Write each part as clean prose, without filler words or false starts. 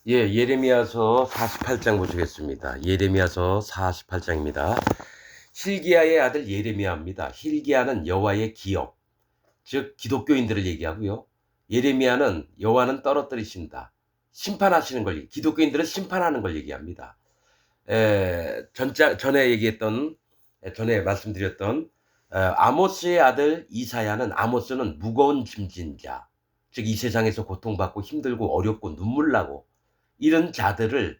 예, 예레미야서 48장 보시겠습니다. 예레미야서 48장입니다. hil기야의 아들 예레미야입니다. hil기야는 여호와의 기업, 즉 기독교인들을 얘기하고요. 예레미야는 여호와는 떨어뜨리신다, 심판하시는 걸, 기독교인들은 심판하는 걸 얘기합니다. 전에 말씀드렸던 아모스의 아들 이사야는, 아모스는 무거운 짐진 자, 즉 이 세상에서 고통받고 힘들고 어렵고 눈물 나고 이런 자들을,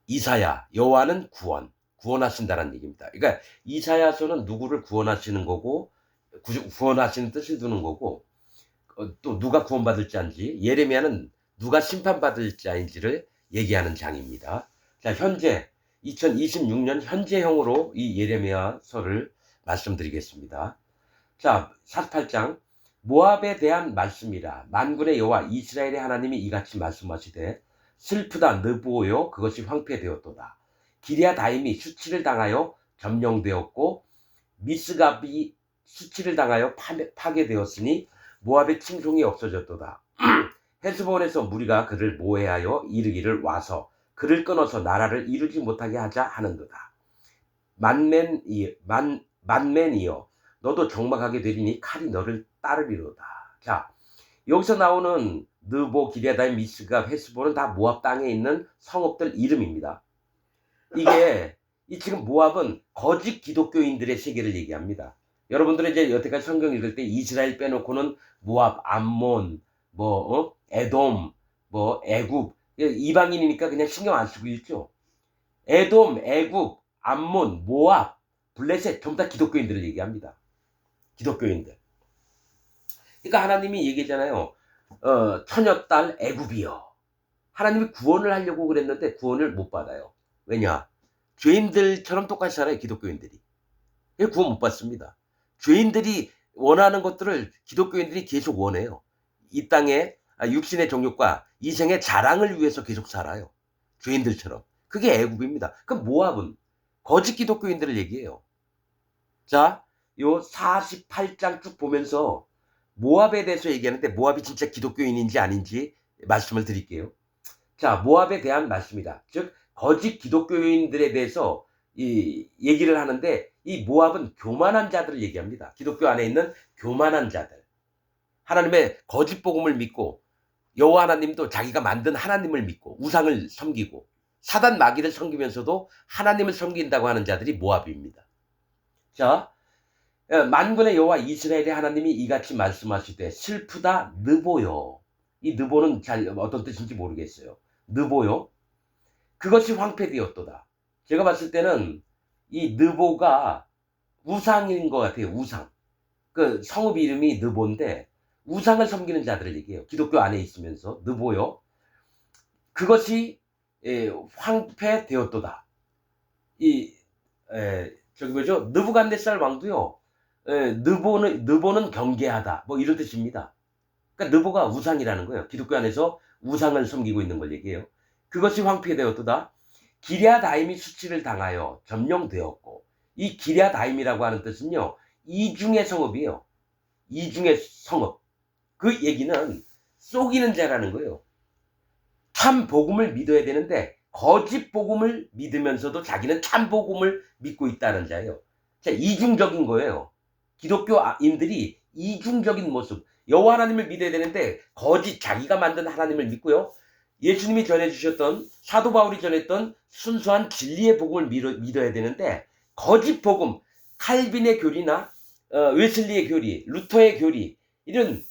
이사야, 여호와는 구원하신다는 얘기입니다. 그러니까 이사야서는 누구를 구원하시는 거고, 구원하시는 뜻을 두는 거고, 또 누가 구원받을 자인지, 예레미야는 누가 심판받을 자인지를 얘기하는 장입니다. 자, 현재 2026년 현재형으로 이 예레미야서를 말씀드리겠습니다. 자, 48장. 모압에 대한 말씀이라. 만군의 여호와 이스라엘의 하나님이 이같이 말씀하시되, 슬프다 느보요, 그것이 황폐되었도다. 기랴다임이 수치를 당하여 점령되었고 미스갑이 수치를 당하여 파괴되었으니 모압의 칭송이 없어졌도다. 헤스본에서 무리가 그를 모해하여 이르기를, 와서 그를 끊어서 나라를 이루지 못하게 하자 하는도다. 만맨이여, 너도 적막하게 되리니 칼이 너를 따르리로다. 자, 여기서 나오는 느보, 기랴다임, 미스갑, 헤스본은 다 모압 땅에 있는 성읍들 이름입니다. 이게 지금 모압은 거짓 기독교인들의 세계를 얘기합니다. 여러분들은 이제 여태까지 성경 읽을 때 이스라엘 빼놓고는 모압, 암몬, 에돔, 애굽, 이방인이니까 그냥 신경 안 쓰고 읽죠. 에돔, 애굽, 암몬, 모압, 블레셋 전부 다 기독교인들을 얘기합니다. 기독교인들. 그러니까 하나님이 얘기했잖아요. 처녀딸 애굽이여. 하나님이 구원을 하려고 그랬는데 구원을 못 받아요. 왜냐? 죄인들처럼 똑같이 살아요, 기독교인들이. 구원 못 받습니다. 죄인들이 원하는 것들을 기독교인들이 계속 원해요. 이 땅에 육신의 정욕과 이생의 자랑을 위해서 계속 살아요. 죄인들처럼. 그게 애굽입니다. 그럼 모압은 거짓 기독교인들을 얘기해요. 자, 요 48장 쭉 보면서 모압에 대해서 얘기하는데, 모압이 진짜 기독교인인지 아닌지 말씀을 드릴게요. 자, 모압에 대한 말씀이다. 즉 거짓 기독교인들에 대해서 이 얘기를 하는데, 이 모압은 교만한 자들을 얘기합니다. 기독교 안에 있는 교만한 자들. 하나님의 거짓 복음을 믿고, 여호와 하나님도 자기가 만든 하나님을 믿고 우상을 섬기고 사단 마귀를 섬기면서도 하나님을 섬긴다고 하는 자들이 모압입니다. 자, 만군의 여호와 이스라엘의 하나님이 이같이 말씀하시되, 슬프다 느보요. 이 느보는 잘 어떤 뜻인지 모르겠어요. 느보요, 그것이 황폐되었도다. 제가 봤을 때는 이 느보가 우상인 것 같아요. 우상. 그 성읍 이름이 느보인데 우상을 섬기는 자들을 얘기해요. 기독교 안에 있으면서. 느보요, 그것이 황폐되었도다. 저기 뭐죠? 느부갓네살 왕도요. 느보는 경계하다, 뭐 이런 뜻입니다. 그러니까 느보가 우상이라는 거예요. 기독교 안에서 우상을 섬기고 있는 걸 얘기해요. 그것이 황폐되었도다. 기랴다임이 수치를 당하여 점령되었고, 이 기랴다임이라고 하는 뜻은요, 이중의 성읍이에요. 이중의 성읍. 그 얘기는 속이는 자라는 거예요. 참 복음을 믿어야 되는데 거짓 복음을 믿으면서도 자기는 참 복음을 믿고 있다는 자예요. 자, 이중적인 거예요. 기독교인들이 이중적인 모습. 여호와 하나님을 믿어야 되는데 거짓, 자기가 만든 하나님을 믿고요. 예수님이 전해주셨던, 사도 바울이 전했던 순수한 진리의 복음을 믿어야 되는데 거짓 복음, 칼빈의 교리나 웨슬리의 교리, 루터의 교리, 이런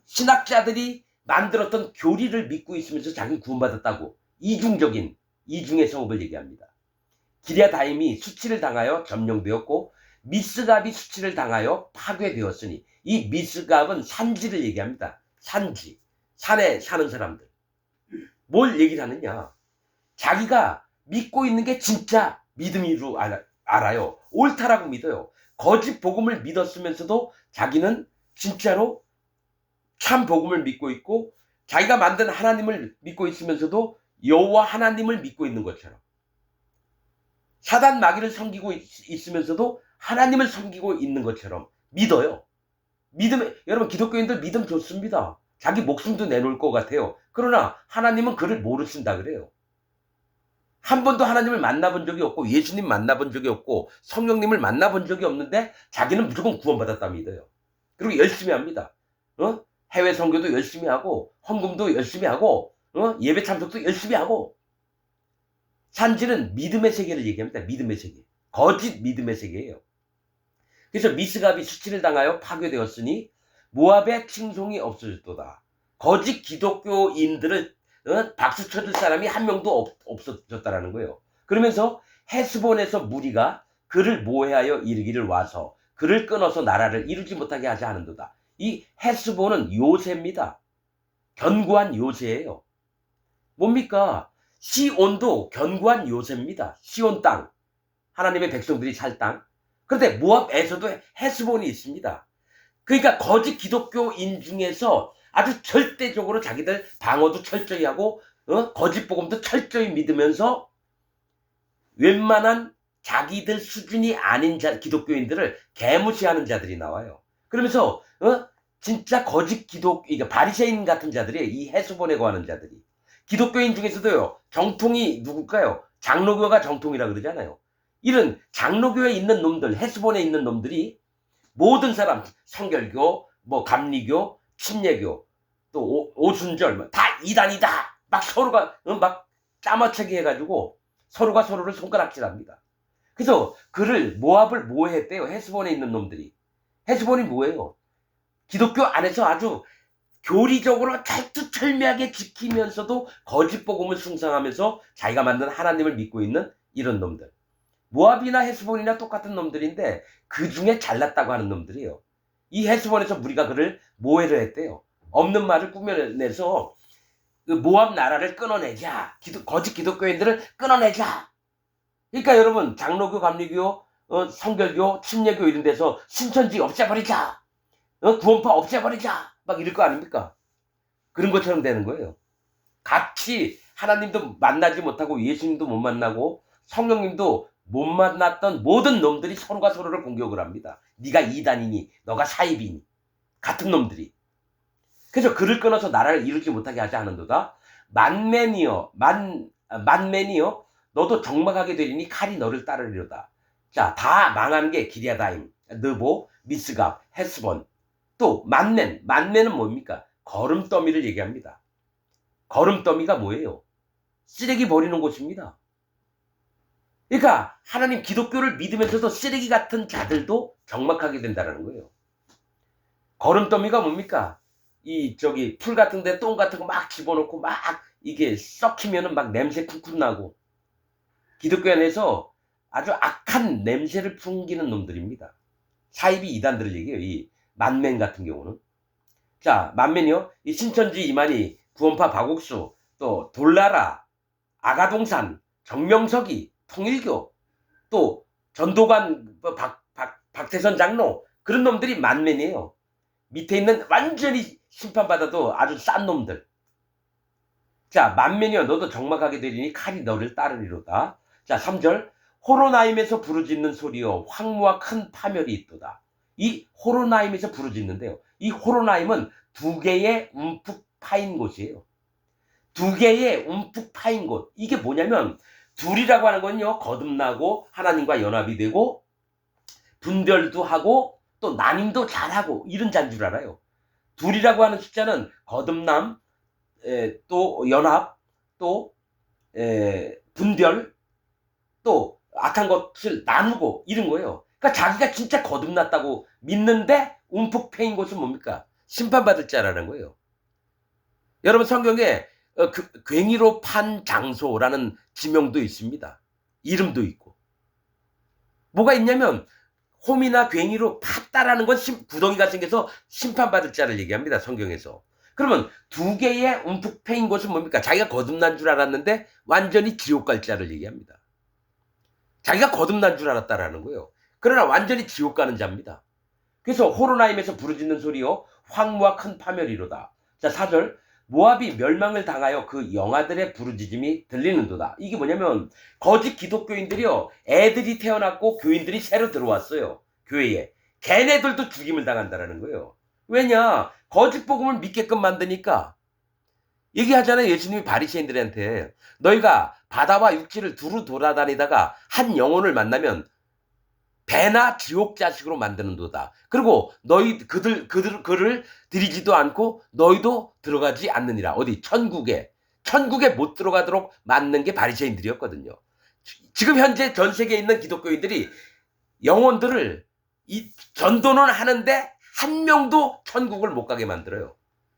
신학자들이 만들었던 교리를 믿고 있으면서 자기는 구원받았다고 이중의 성읍을 얘기합니다. 기랴다임이 수치를 당하여 점령되었고 미스갑이 수치를 당하여 파괴되었으니, 이 미스갑은 산지를 얘기합니다. 산지, 산에 사는 사람들. 뭘 얘기를 하느냐? 자기가 믿고 있는 게 진짜 믿음으로 알아요. 옳다라고 믿어요. 거짓 복음을 믿었으면서도 자기는 진짜로 참 복음을 믿고 있고, 자기가 만든 하나님을 믿고 있으면서도 여호와 하나님을 믿고 있는 것처럼, 사단 마귀를 섬기고 있으면서도 하나님을 섬기고 있는 것처럼 믿어요. 여러분 기독교인들 믿음 좋습니다. 자기 목숨도 내놓을 것 같아요. 그러나 하나님은 그를 모르신다 그래요. 한 번도 하나님을 만나본 적이 없고 예수님 만나본 적이 없고 성령님을 만나본 적이 없는데 자기는 무조건 구원받았다 믿어요. 그리고 열심히 합니다. 해외 선교도 열심히 하고 헌금도 열심히 하고 예배 참석도 열심히 하고. 산지는 믿음의 세계를 얘기합니다. 믿음의 세계. 거짓 믿음의 세계예요. 그래서 미스갑이 수치를 당하여 파괴되었으니 모압의 칭송이 없어졌도다. 거짓 기독교인들을 박수 쳐줄 사람이 한 명도 없어졌다라는 거예요. 그러면서 헤스본에서 무리가 그를 모해하여 이르기를 와서 그를 끊어서 나라를 이루지 못하게 하지 않은도다. 이 헤스본은 요새입니다. 견고한 요새예요. 뭡니까? 시온도 견고한 요새입니다. 시온 땅. 하나님의 백성들이 살 땅. 그런데 모압에서도 헤스본이 있습니다. 그러니까 거짓 기독교인 중에서 아주 절대적으로 자기들 방어도 철저히 하고 거짓 복음도 철저히 믿으면서 웬만한 자기들 수준이 아닌 기독교인들을 개무시하는 자들이 나와요. 그러면서 진짜 거짓 그러니까 바리새인 같은 자들이 이 헤스본에 거하는 자들이. 기독교인 중에서도요. 정통이 누굴까요? 장로교가 정통이라 그러잖아요. 이런 장로교에 있는 놈들, 헤스본에 있는 놈들이 모든 사람, 성결교, 감리교, 침례교, 또 오순절 다 이단이다. 막 서로가 막 짜맞추기 해가지고 서로가 서로를 손가락질합니다. 그래서 그를 모압을 모해했대요. 헤스본에 있는 놈들이. 헤스본이 뭐예요? 기독교 안에서 아주 교리적으로 철두철미하게 지키면서도 거짓 복음을 숭상하면서 자기가 만든 하나님을 믿고 있는 이런 놈들. 모압이나 헤스본이나 똑같은 놈들인데 그 중에 잘났다고 하는 놈들이에요. 이 헤스본에서 무리가 그를 모해를 했대요. 없는 말을 꾸며내서 그 모압 나라를 끊어내자. 거짓 기독교인들을 끊어내자. 그러니까 여러분 장로교, 감리교, 성결교, 침례교 이런 데서 신천지 없애버리자. 구원파 없애버리자. 막 이럴 거 아닙니까? 그런 것처럼 되는 거예요. 같이 하나님도 만나지 못하고 예수님도 못 만나고 성령님도 못 만났던 모든 놈들이 서로가 서로를 공격을 합니다. 네가 이단이니 너가 사입이니 같은 놈들이. 그래서 그를 끊어서 나라를 이루지 못하게 하지 않은도다. 만맨이여 너도 정막하게 되리니 칼이 너를 따르리로다. 자, 다 망하는 게 기랴다임, 느보, 미스갑, 헤스본. 또 만맨은 뭡니까? 거름더미를 얘기합니다. 거름더미가 뭐예요? 쓰레기 버리는 곳입니다. 그러니까 하나님 기독교를 믿으면서도 쓰레기 같은 자들도 적막하게 된다는 거예요. 거름더미가 뭡니까? 풀 같은 데 똥 같은 거 막 집어넣고 막 이게 썩히면은 막 냄새 쿵쿵 나고 기독교 안에서 아주 악한 냄새를 풍기는 놈들입니다. 사이비 이단들을 얘기해요. 이 만맨 같은 경우는. 자, 만맨이요. 이 신천지 이만희, 구원파 박옥수, 또 돌나라, 아가동산, 정명석이, 통일교, 또 전도관 박태선 장로 그런 놈들이 만맨이에요. 밑에 있는 완전히 심판받아도 아주 싼 놈들. 자, 만맨이여 너도 적막하게 되리니 칼이 너를 따르리로다. 자, 3절 호로나임에서 부르짖는 소리여 황무와 큰 파멸이 있도다. 이 호로나임에서 부르짖는데요. 이 호로나임은 두 개의 움푹 파인 곳이에요. 두 개의 움푹 파인 곳. 이게 뭐냐면 둘이라고 하는 건요. 거듭나고 하나님과 연합이 되고 분별도 하고 또 남임도 잘하고 이런 자인 줄 알아요. 둘이라고 하는 숫자는 거듭남, 또 연합, 또 분별, 또 악한 것을 나누고 이런 거예요. 그러니까 자기가 진짜 거듭났다고 믿는데 움푹 패인 것은 뭡니까? 심판받을 자라는 거예요. 여러분 성경에 괭이로 판 장소라는 지명도 있습니다. 이름도 있고. 뭐가 있냐면 홈이나 괭이로 팠다라는 건 구덩이가 생겨서 심판받을 자를 얘기합니다. 성경에서. 그러면 두 개의 움푹 패인 것은 뭡니까? 자기가 거듭난 줄 알았는데 완전히 지옥 갈 자를 얘기합니다. 자기가 거듭난 줄 알았다라는 거예요. 그러나 완전히 지옥 가는 자입니다. 그래서 호로나임에서 부르짖는 소리요 황무와 큰 파멸이로다. 자, 4절 모압이 멸망을 당하여 그 영아들의 부르짖음이 들리는도다. 이게 뭐냐면 거짓 기독교인들이요 애들이 태어났고 교인들이 새로 들어왔어요. 교회에. 걔네들도 죽임을 당한다라는 거예요. 왜냐? 거짓 복음을 믿게끔 만드니까 얘기하잖아요. 예수님이 바리새인들한테 너희가 바다와 육지를 두루 돌아다니다가 한 영혼을 만나면 배나 지옥 자식으로 만드는도다. 그리고 너희 그를 들이지도 않고 너희도 들어가지 않느니라. 어디 천국에 못 들어가도록 만든 게 바리새인들이었거든요. 지금 현재 전 세계에 있는 기독교인들이 영혼들을 이 전도는 하는데 한 명도 천국을 못 가게 만들어요.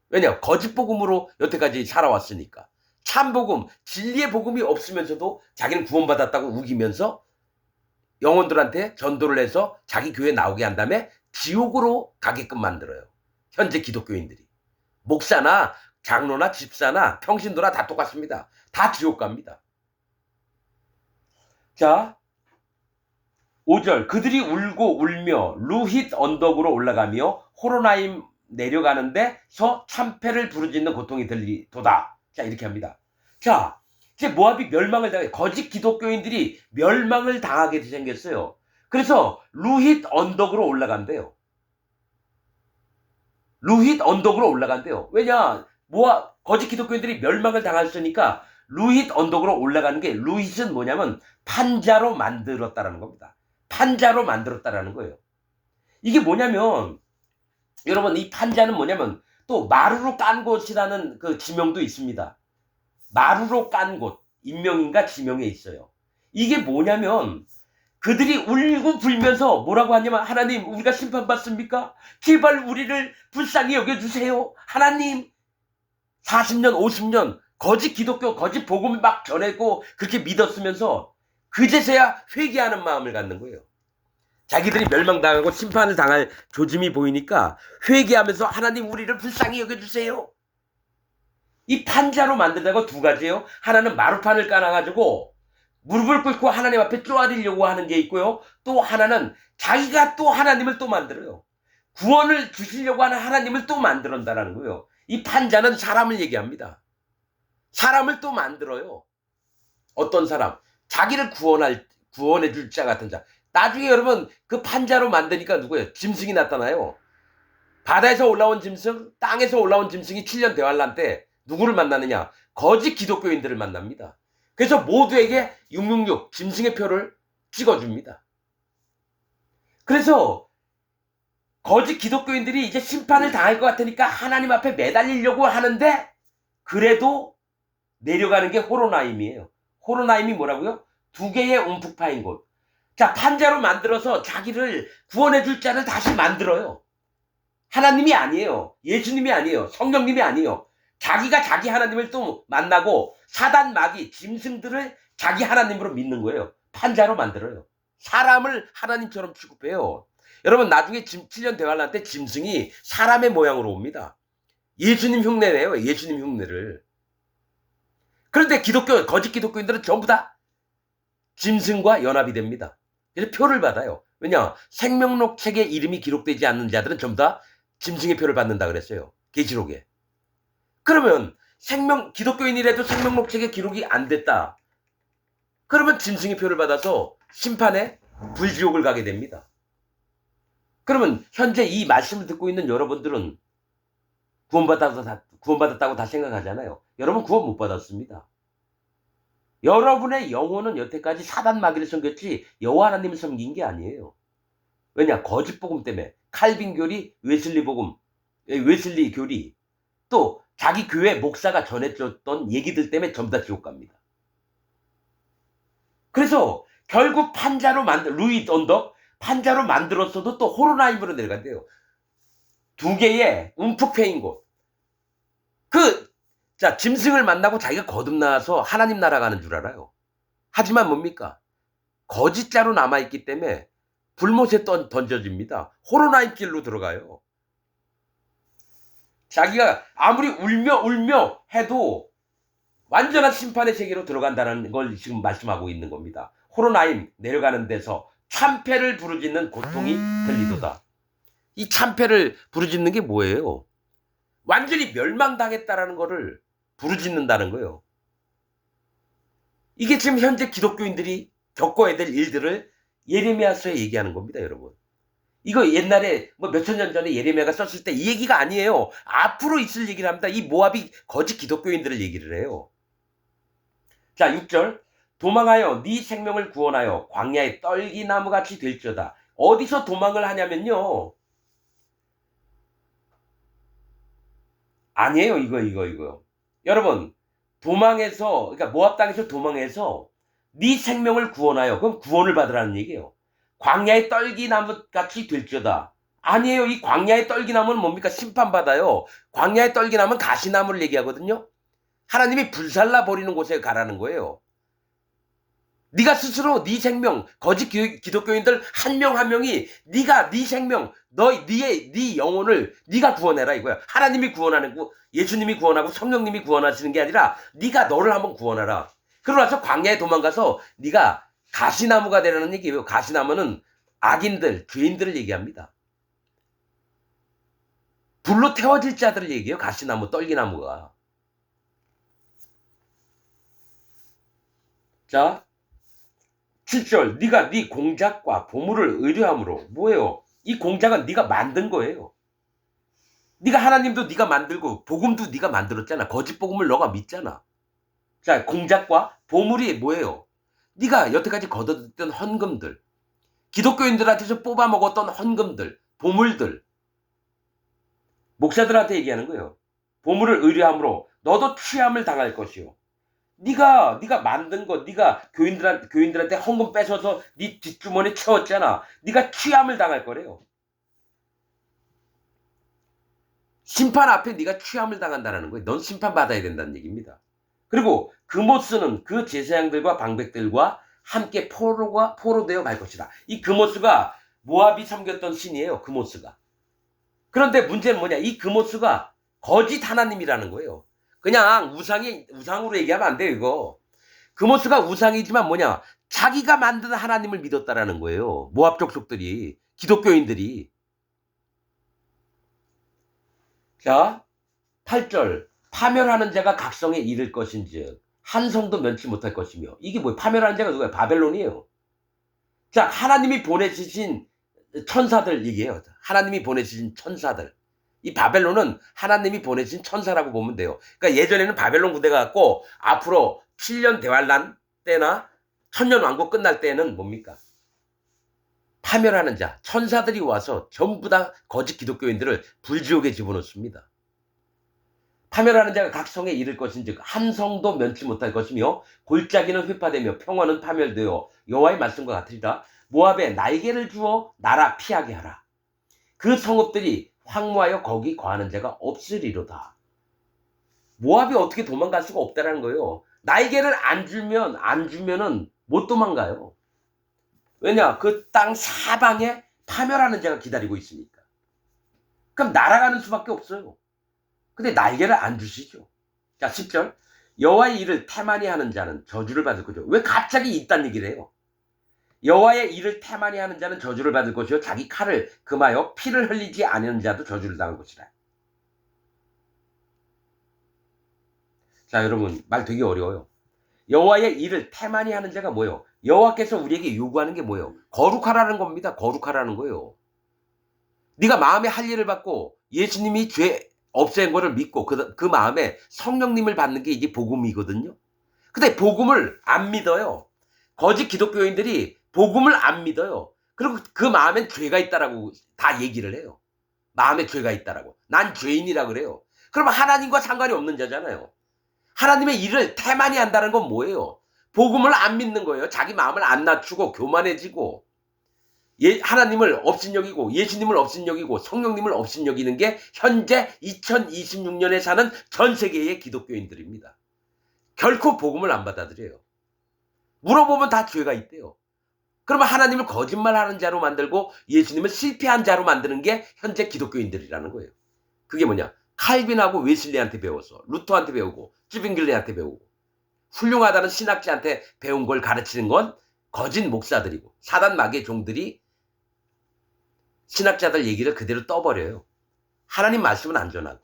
왜냐? 거짓 복음으로 여태까지 살아왔으니까. 참 복음, 진리의 복음이 없으면서도 자기는 구원받았다고 우기면서 영혼들한테 전도를 해서 자기 교회에 나오게 한 다음에 지옥으로 가게끔 만들어요. 현재 기독교인들이. 목사나 장로나 집사나 평신도나 다 똑같습니다. 다 지옥 갑니다. 자, 5절. 그들이 울고 울며 루힛 언덕으로 올라가며 호로나임 내려가는데서 참패를 부르짖는 고통이 들리도다. 자, 이렇게 합니다. 자, 이제 모압이 멸망을 당해, 거짓 기독교인들이 멸망을 당하게 생겼어요. 그래서 루힛 언덕으로 올라간대요. 루힛 언덕으로 올라간대요. 왜냐? 거짓 기독교인들이 멸망을 당했으니까 루힛 언덕으로 올라가는 게, 루힛은 뭐냐면 판자로 만들었다라는 겁니다. 판자로 만들었다라는 거예요. 이게 뭐냐면, 여러분, 이 판자는 뭐냐면 또 마루로 깐 곳이라는 그 지명도 있습니다. 마루로 깐 곳, 인명인가 지명에 있어요. 이게 뭐냐면 그들이 울고 불면서 뭐라고 하냐면, 하나님, 우리가 심판받습니까? 제발 우리를 불쌍히 여겨주세요. 하나님. 40년 50년 거짓 기독교 거짓 복음을 막 전했고 그렇게 믿었으면서 그제서야 회개하는 마음을 갖는 거예요. 자기들이 멸망당하고 심판을 당할 조짐이 보이니까 회개하면서 하나님, 우리를 불쌍히 여겨주세요. 이 판자로 만들다가 두 가지예요. 하나는 마루판을 깔아가지고 무릎을 꿇고 하나님 앞에 쪼아리려고 하는 게 있고요. 또 하나는 자기가 또 하나님을 또 만들어요. 구원을 주시려고 하는 하나님을 또 만들었다라는 거예요. 이 판자는 사람을 얘기합니다. 사람을 또 만들어요. 어떤 사람? 자기를 구원해 줄 자 같은 자. 나중에 여러분 그 판자로 만드니까 누구예요? 짐승이 나타나요. 바다에서 올라온 짐승, 땅에서 올라온 짐승이 7년 대환란 때 누구를 만나느냐? 거짓 기독교인들을 만납니다. 그래서 모두에게 666 짐승의 표를 찍어줍니다. 그래서 거짓 기독교인들이 이제 심판을 당할 것 같으니까 하나님 앞에 매달리려고 하는데, 그래도 내려가는 게 호로나임이에요. 호로나임이 뭐라고요? 두 개의 움푹 파인 곳. 자, 판자로 만들어서 자기를 구원해 줄 자를 다시 만들어요. 하나님이 아니에요. 예수님이 아니에요. 성령님이 아니에요. 자기가 자기 하나님을 또 만나고 사단 마귀 짐승들을 자기 하나님으로 믿는 거예요. 판자로 만들어요. 사람을 하나님처럼 취급해요. 여러분, 나중에 7년 대환란 때 짐승이 사람의 모양으로 옵니다. 예수님 흉내내요. 예수님 흉내를. 그런데 거짓 기독교인들은 전부 다 짐승과 연합이 됩니다. 그래서 표를 받아요. 왜냐? 생명록 책에 이름이 기록되지 않는 자들은 전부 다 짐승의 표를 받는다 그랬어요. 계시록에. 그러면 기독교인이라도 생명록 책에 기록이 안 됐다. 그러면 짐승의 표를 받아서 심판에 불지옥을 가게 됩니다. 그러면 현재 이 말씀을 듣고 있는 여러분들은 구원받았다고 다 생각하잖아요. 여러분 구원 못 받았습니다. 여러분의 영혼은 여태까지 사단 마귀를 섬겼지 여호와 하나님을 섬긴 게 아니에요. 왜냐? 거짓 복음 때문에. 칼빈 교리, 웨슬리 교리, 또 자기 교회 목사가 전해줬던 얘기들 때문에 전부 다 지옥 갑니다. 그래서 결국 루잇 언덕 판자로 만들었어도 또 호로나임으로 내려간대요. 두 개의 움푹 패인 곳. 짐승을 만나고 자기가 거듭나서 하나님 나라 가는 줄 알아요. 하지만 뭡니까? 거짓자로 남아있기 때문에 불못에 던져집니다. 호로나임 길로 들어가요. 자기가 아무리 울며 해도 완전한 심판의 세계로 들어간다는 걸 지금 말씀하고 있는 겁니다. 호로나임 내려가는 데서 참패를 부르짖는 고통이 들리도다. 이 참패를 부르짖는 게 뭐예요? 완전히 멸망당했다라는 거를 부르짖는다는 거예요. 이게 지금 현재 기독교인들이 겪어야 될 일들을 예레미야서에 얘기하는 겁니다, 여러분. 이거 옛날에 뭐 몇천 년 전에 예레미야가 썼을 때 이 얘기가 아니에요. 앞으로 있을 얘기를 합니다. 이 모압이 거짓 기독교인들을 얘기를 해요. 자, 6절. 도망하여 네 생명을 구원하여 광야의 떨기나무같이 될지어다. 어디서 도망을 하냐면요. 아니에요. 이거. 여러분, 도망해서, 그러니까 모압 땅에서 도망해서 네 생명을 구원하여, 그럼 구원을 받으라는 얘기예요. 광야의 떨기나무같이 될지어다. 아니에요. 이 광야의 떨기나무는 뭡니까? 심판받아요. 광야의 떨기나무는 가시나무를 얘기하거든요. 하나님이 불살라 버리는 곳에 가라는 거예요. 네가 스스로 네 생명, 거짓 기독교인들 한 명 한 명이 네가 네 생명, 네 영혼을 네가 구원해라 이거야. 하나님이 구원하는 거, 예수님이 구원하고 성령님이 구원하시는 게 아니라 네가 너를 한번 구원하라. 그러고 나서 광야에 도망가서 네가 가시나무가 되라는 얘기예요. 가시나무는 악인들, 죄인들을 얘기합니다. 불로 태워질 자들을 얘기해요. 가시나무, 떨기나무가. 자, 7절. 네가 네 공작과 보물을 의뢰함으로. 뭐예요? 이 공작은 네가 만든 거예요. 네가 하나님도 네가 만들고 복음도 네가 만들었잖아. 거짓 복음을 너가 믿잖아. 자, 공작과 보물이 뭐예요? 네가 여태까지 거둬들였던 헌금들, 기독교인들한테서 뽑아 먹었던 헌금들, 보물들, 목사들한테 얘기하는 거예요. 보물을 의뢰함으로 너도 취함을 당할 것이요. 네가 만든 거, 네가 교인들한테 헌금 뺏어서 네 뒷주머니 채웠잖아. 네가 취함을 당할 거래요. 심판 앞에 네가 취함을 당한다는 거예요. 넌 심판받아야 된다는 얘기입니다. 그리고 그모스는 그 제사장들과 방백들과 함께 포로되어 말 것이다. 이 그모스가 모압이 섬겼던 신이에요. 그모스가. 그런데 문제는 뭐냐? 이 그모스가 거짓 하나님이라는 거예요. 그냥 우상으로 얘기하면 안 돼요, 이거. 그모스가 우상이지만 뭐냐? 자기가 만든 하나님을 믿었다라는 거예요. 모압 족속들이, 기독교인들이. 자, 8절. 파멸하는 자가 각성에 이를 것인즉 한 성도 면치 못할 것이며. 이게 뭐예요? 파멸하는 자가 누구예요? 바벨론이에요. 자, 하나님이 보내주신 천사들 얘기해요. 하나님이 보내주신 천사들. 이 바벨론은 하나님이 보내주신 천사라고 보면 돼요. 그러니까 예전에는 바벨론 군대가 갖고 앞으로 7년 대환란 때나 천년 왕국 끝날 때는 뭡니까? 파멸하는 자, 천사들이 와서 전부 다 거짓 기독교인들을 불지옥에 집어넣습니다. 파멸하는 자가 각성에 이를 것인즉 한 성도 면치 못할 것이며 골짜기는 휘파되며 평화는 파멸되어 여호와의 말씀과 같으리라. 모압에 날개를 주어 나라 피하게 하라. 그 성읍들이 황무하여 거기 거하는 자가 없으리로다. 모압이 어떻게 도망갈 수가 없다라는 거예요. 날개를 안 주면은 못 도망가요. 왜냐? 그 땅 사방에 파멸하는 자가 기다리고 있으니까. 그럼 날아가는 수밖에 없어요. 근데 날개를 안 주시죠. 자, 10절. 여호와의 일을 태만히 하는 자는 저주를 받을 거죠. 왜 갑자기 이딴 얘기를 해요? 여호와의 일을 태만히 하는 자는 저주를 받을 것이요 자기 칼을 금하여 피를 흘리지 않는 자도 저주를 당할 것이라. 자, 여러분 말 되게 어려워요. 여호와의 일을 태만히 하는 자가 뭐예요? 여호와께서 우리에게 요구하는 게 뭐예요? 거룩하라는 겁니다. 거룩하라는 거예요. 네가 마음에 할 일을 받고 예수님이 죄 없앤 거를 믿고 그 마음에 성령님을 받는 게 이게 복음이거든요. 근데 복음을 안 믿어요. 거짓 기독교인들이 복음을 안 믿어요. 그리고 그 마음엔 죄가 있다라고 다 얘기를 해요. 마음에 죄가 있다라고. 난 죄인이라 그래요. 그러면 하나님과 상관이 없는 자잖아요. 하나님의 일을 태만히 한다는 건 뭐예요? 복음을 안 믿는 거예요. 자기 마음을 안 낮추고 교만해지고 하나님을 업신여기고 예수님을 업신여기고 성령님을 업신여기는 게 현재 2026년에 사는 전 세계의 기독교인들입니다. 결코 복음을 안 받아들여요. 물어보면 다 죄가 있대요. 그러면 하나님을 거짓말하는 자로 만들고 예수님을 실패한 자로 만드는 게 현재 기독교인들이라는 거예요. 그게 뭐냐? 칼빈하고 웨슬리한테 배워서 루터한테 배우고 쭈빙글레한테 배우고 훌륭하다는 신학자한테 배운 걸 가르치는 건 거짓 목사들이고 사단 마귀의 종들이 신학자들 얘기를 그대로 떠버려요. 하나님 말씀은 안 전하고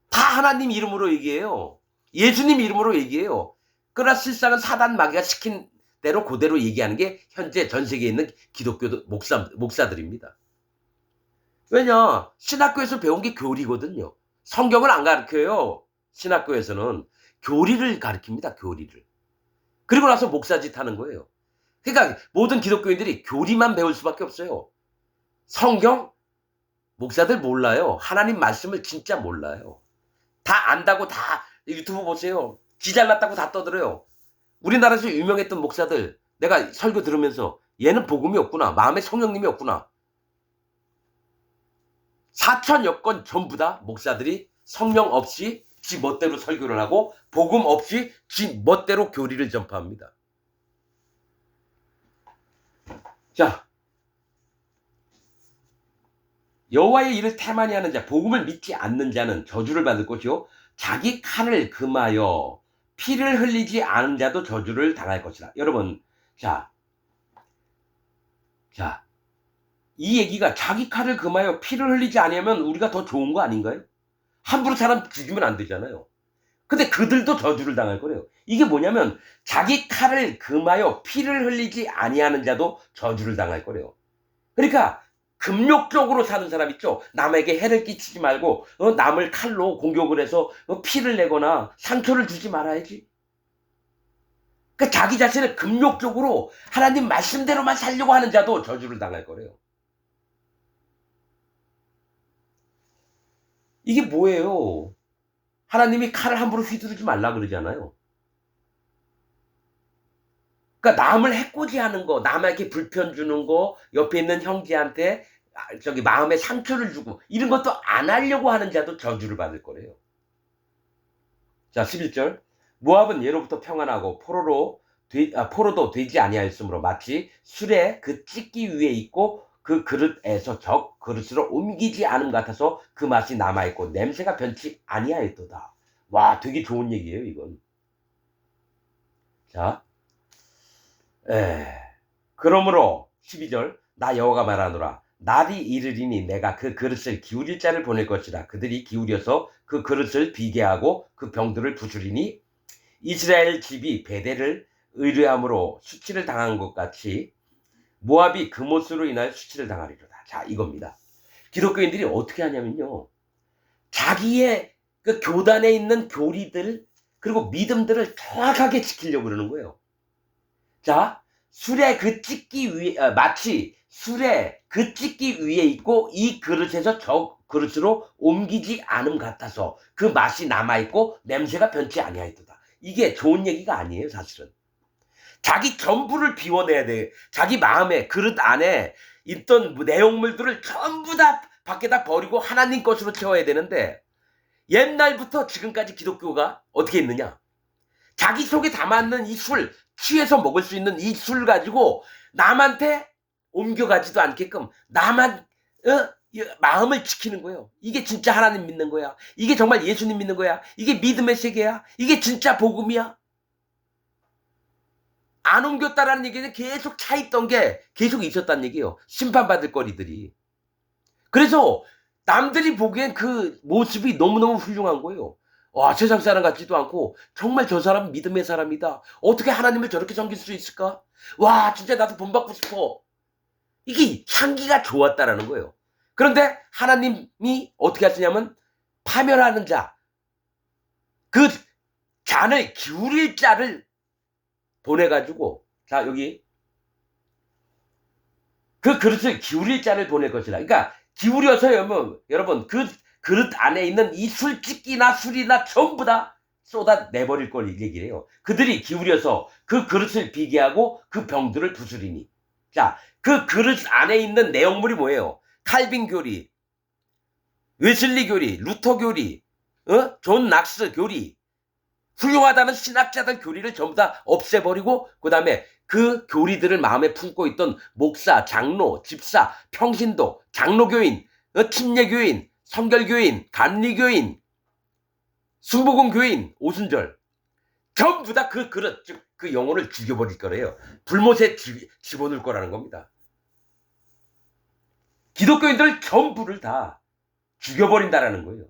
다 하나님 이름으로 얘기해요. 예수님 이름으로 얘기해요. 그러나 실상은 사단 마귀가 시킨 대로 그대로 얘기하는 게 현재 전 세계에 있는 기독교 목사들입니다. 왜냐? 신학교에서 배운 게 교리거든요. 성경을 안 가르쳐요. 신학교에서는 교리를 가르칩니다. 교리를. 그리고 나서 목사짓 하는 거예요. 그러니까 모든 기독교인들이 교리만 배울 수밖에 없어요. 성경 목사들 몰라요. 하나님 말씀을 진짜 몰라요. 다 안다고 다 유튜브 보세요. 지 잘났다고 다 떠들어요. 우리나라에서 유명했던 목사들 내가 설교 들으면서 얘는 복음이 없구나. 마음에 성령님이 없구나. 4천여 건 전부 다 목사들이 성령 없이 지 멋대로 설교를 하고 복음 없이 지 멋대로 교리를 전파합니다. 자, 여호와의 일을 태만히 하는 자, 복음을 믿지 않는 자는 저주를 받을 것이요 자기 칼을 금하여 피를 흘리지 않은 자도 저주를 당할 것이다. 여러분, 자, 이 얘기가 자기 칼을 금하여 피를 흘리지 않으면 우리가 더 좋은 거 아닌가요? 함부로 사람 죽이면 안 되잖아요. 근데 그들도 저주를 당할 거래요. 이게 뭐냐면 자기 칼을 금하여 피를 흘리지 아니하는 자도 저주를 당할 거래요. 그러니까 금욕적으로 사는 사람 있죠. 남에게 해를 끼치지 말고 남을 칼로 공격을 해서 피를 내거나 상처를 주지 말아야지. 그러니까 자기 자신을 금욕적으로 하나님 말씀대로만 살려고 하는 자도 저주를 당할 거래요. 이게 뭐예요? 하나님이 칼을 함부로 휘두르지 말라 그러잖아요. 그러니까 남을 해코지하는 거, 남에게 불편 주는 거, 옆에 있는 형제한테 마음에 상처를 주고 이런 것도 안 하려고 하는 자도 저주를 받을 거래요. 자, 11절. 모압은 예로부터 평안하고 포로도 되지 아니하였으므로 마치 술에 그 찢기 위에 있고 그 그릇에서 적 그릇으로 옮기지 않음 같아서 그 맛이 남아있고 냄새가 변치 아니하였도다. 와, 되게 좋은 얘기예요, 이건. 자, 그러므로 12절 나 여호와가 말하노라 날이 이르리니 내가 그 그릇을 기울일 자를 보낼 것이라 그들이 기울여서 그 그릇을 비게 하고 그 병들을 부수리니 이스라엘 집이 베델을 의뢰함으로 수치를 당한 것 같이 모압이 그못으로 인하여 수치를 당하리로다. 자, 이겁니다. 기독교인들이 어떻게 하냐면요. 자기의 그 교단에 있는 교리들 그리고 믿음들을 정확하게 지키려고 그러는 거예요. 자, 술에 그 찢기 위에 마치 술에 그 찢기 위에 있고 이 그릇에서 저 그릇으로 옮기지 않음 같아서 그 맛이 남아있고 냄새가 변치 아니하였도다. 이게 좋은 얘기가 아니에요, 사실은. 자기 전부를 비워내야 돼. 자기 마음에 그릇 안에 있던 내용물들을 전부 다 밖에다 버리고 하나님 것으로 채워야 되는데 옛날부터 지금까지 기독교가 어떻게 있느냐? 자기 속에 담아있는 이 술, 취해서 먹을 수 있는 이 술 가지고 남한테 옮겨가지도 않게끔 나만 마음을 지키는 거예요. 이게 진짜 하나님 믿는 거야. 이게 정말 예수님 믿는 거야. 이게 믿음의 세계야. 이게 진짜 복음이야. 안 옮겼다라는 얘기는 계속 차있던 게 계속 있었다는 얘기예요. 심판받을 거리들이. 그래서 남들이 보기엔 그 모습이 너무너무 훌륭한 거예요. 와, 세상 사람 같지도 않고 정말 저 사람 믿음의 사람이다. 어떻게 하나님을 저렇게 섬길 수 있을까? 와, 진짜 나도 본받고 싶어. 이게 향기가 좋았다라는 거예요. 그런데 하나님이 어떻게 하시냐면 파멸하는 자, 그 잔을 기울일 자를 보내가지고 자, 여기 그 그릇을 기울일 자를 보낼 것이다. 그러니까 기울여서 여러분 그 그릇 안에 있는 이 술집기나 술이나 전부 다 쏟아내버릴 걸 얘기를 해요. 그들이 기울여서 그 그릇을 비게 하고 그 병들을 부수리니. 자, 그 그릇 안에 있는 내용물이 뭐예요? 칼빈 교리, 웨슬리 교리, 루터 교리, 존 낙스 교리, 훌륭하다는 신학자들 교리를 전부 다 없애버리고 그 다음에 그 교리들을 마음에 품고 있던 목사, 장로, 집사, 평신도, 장로교인, 침례교인, 성결교인, 감리교인, 순복음교인, 오순절 전부 다 그 그릇, 즉 그 영혼을 죽여버릴 거래요. 불못에 집어넣을 거라는 겁니다. 기독교인들 전부를 다 죽여버린다라는 거예요.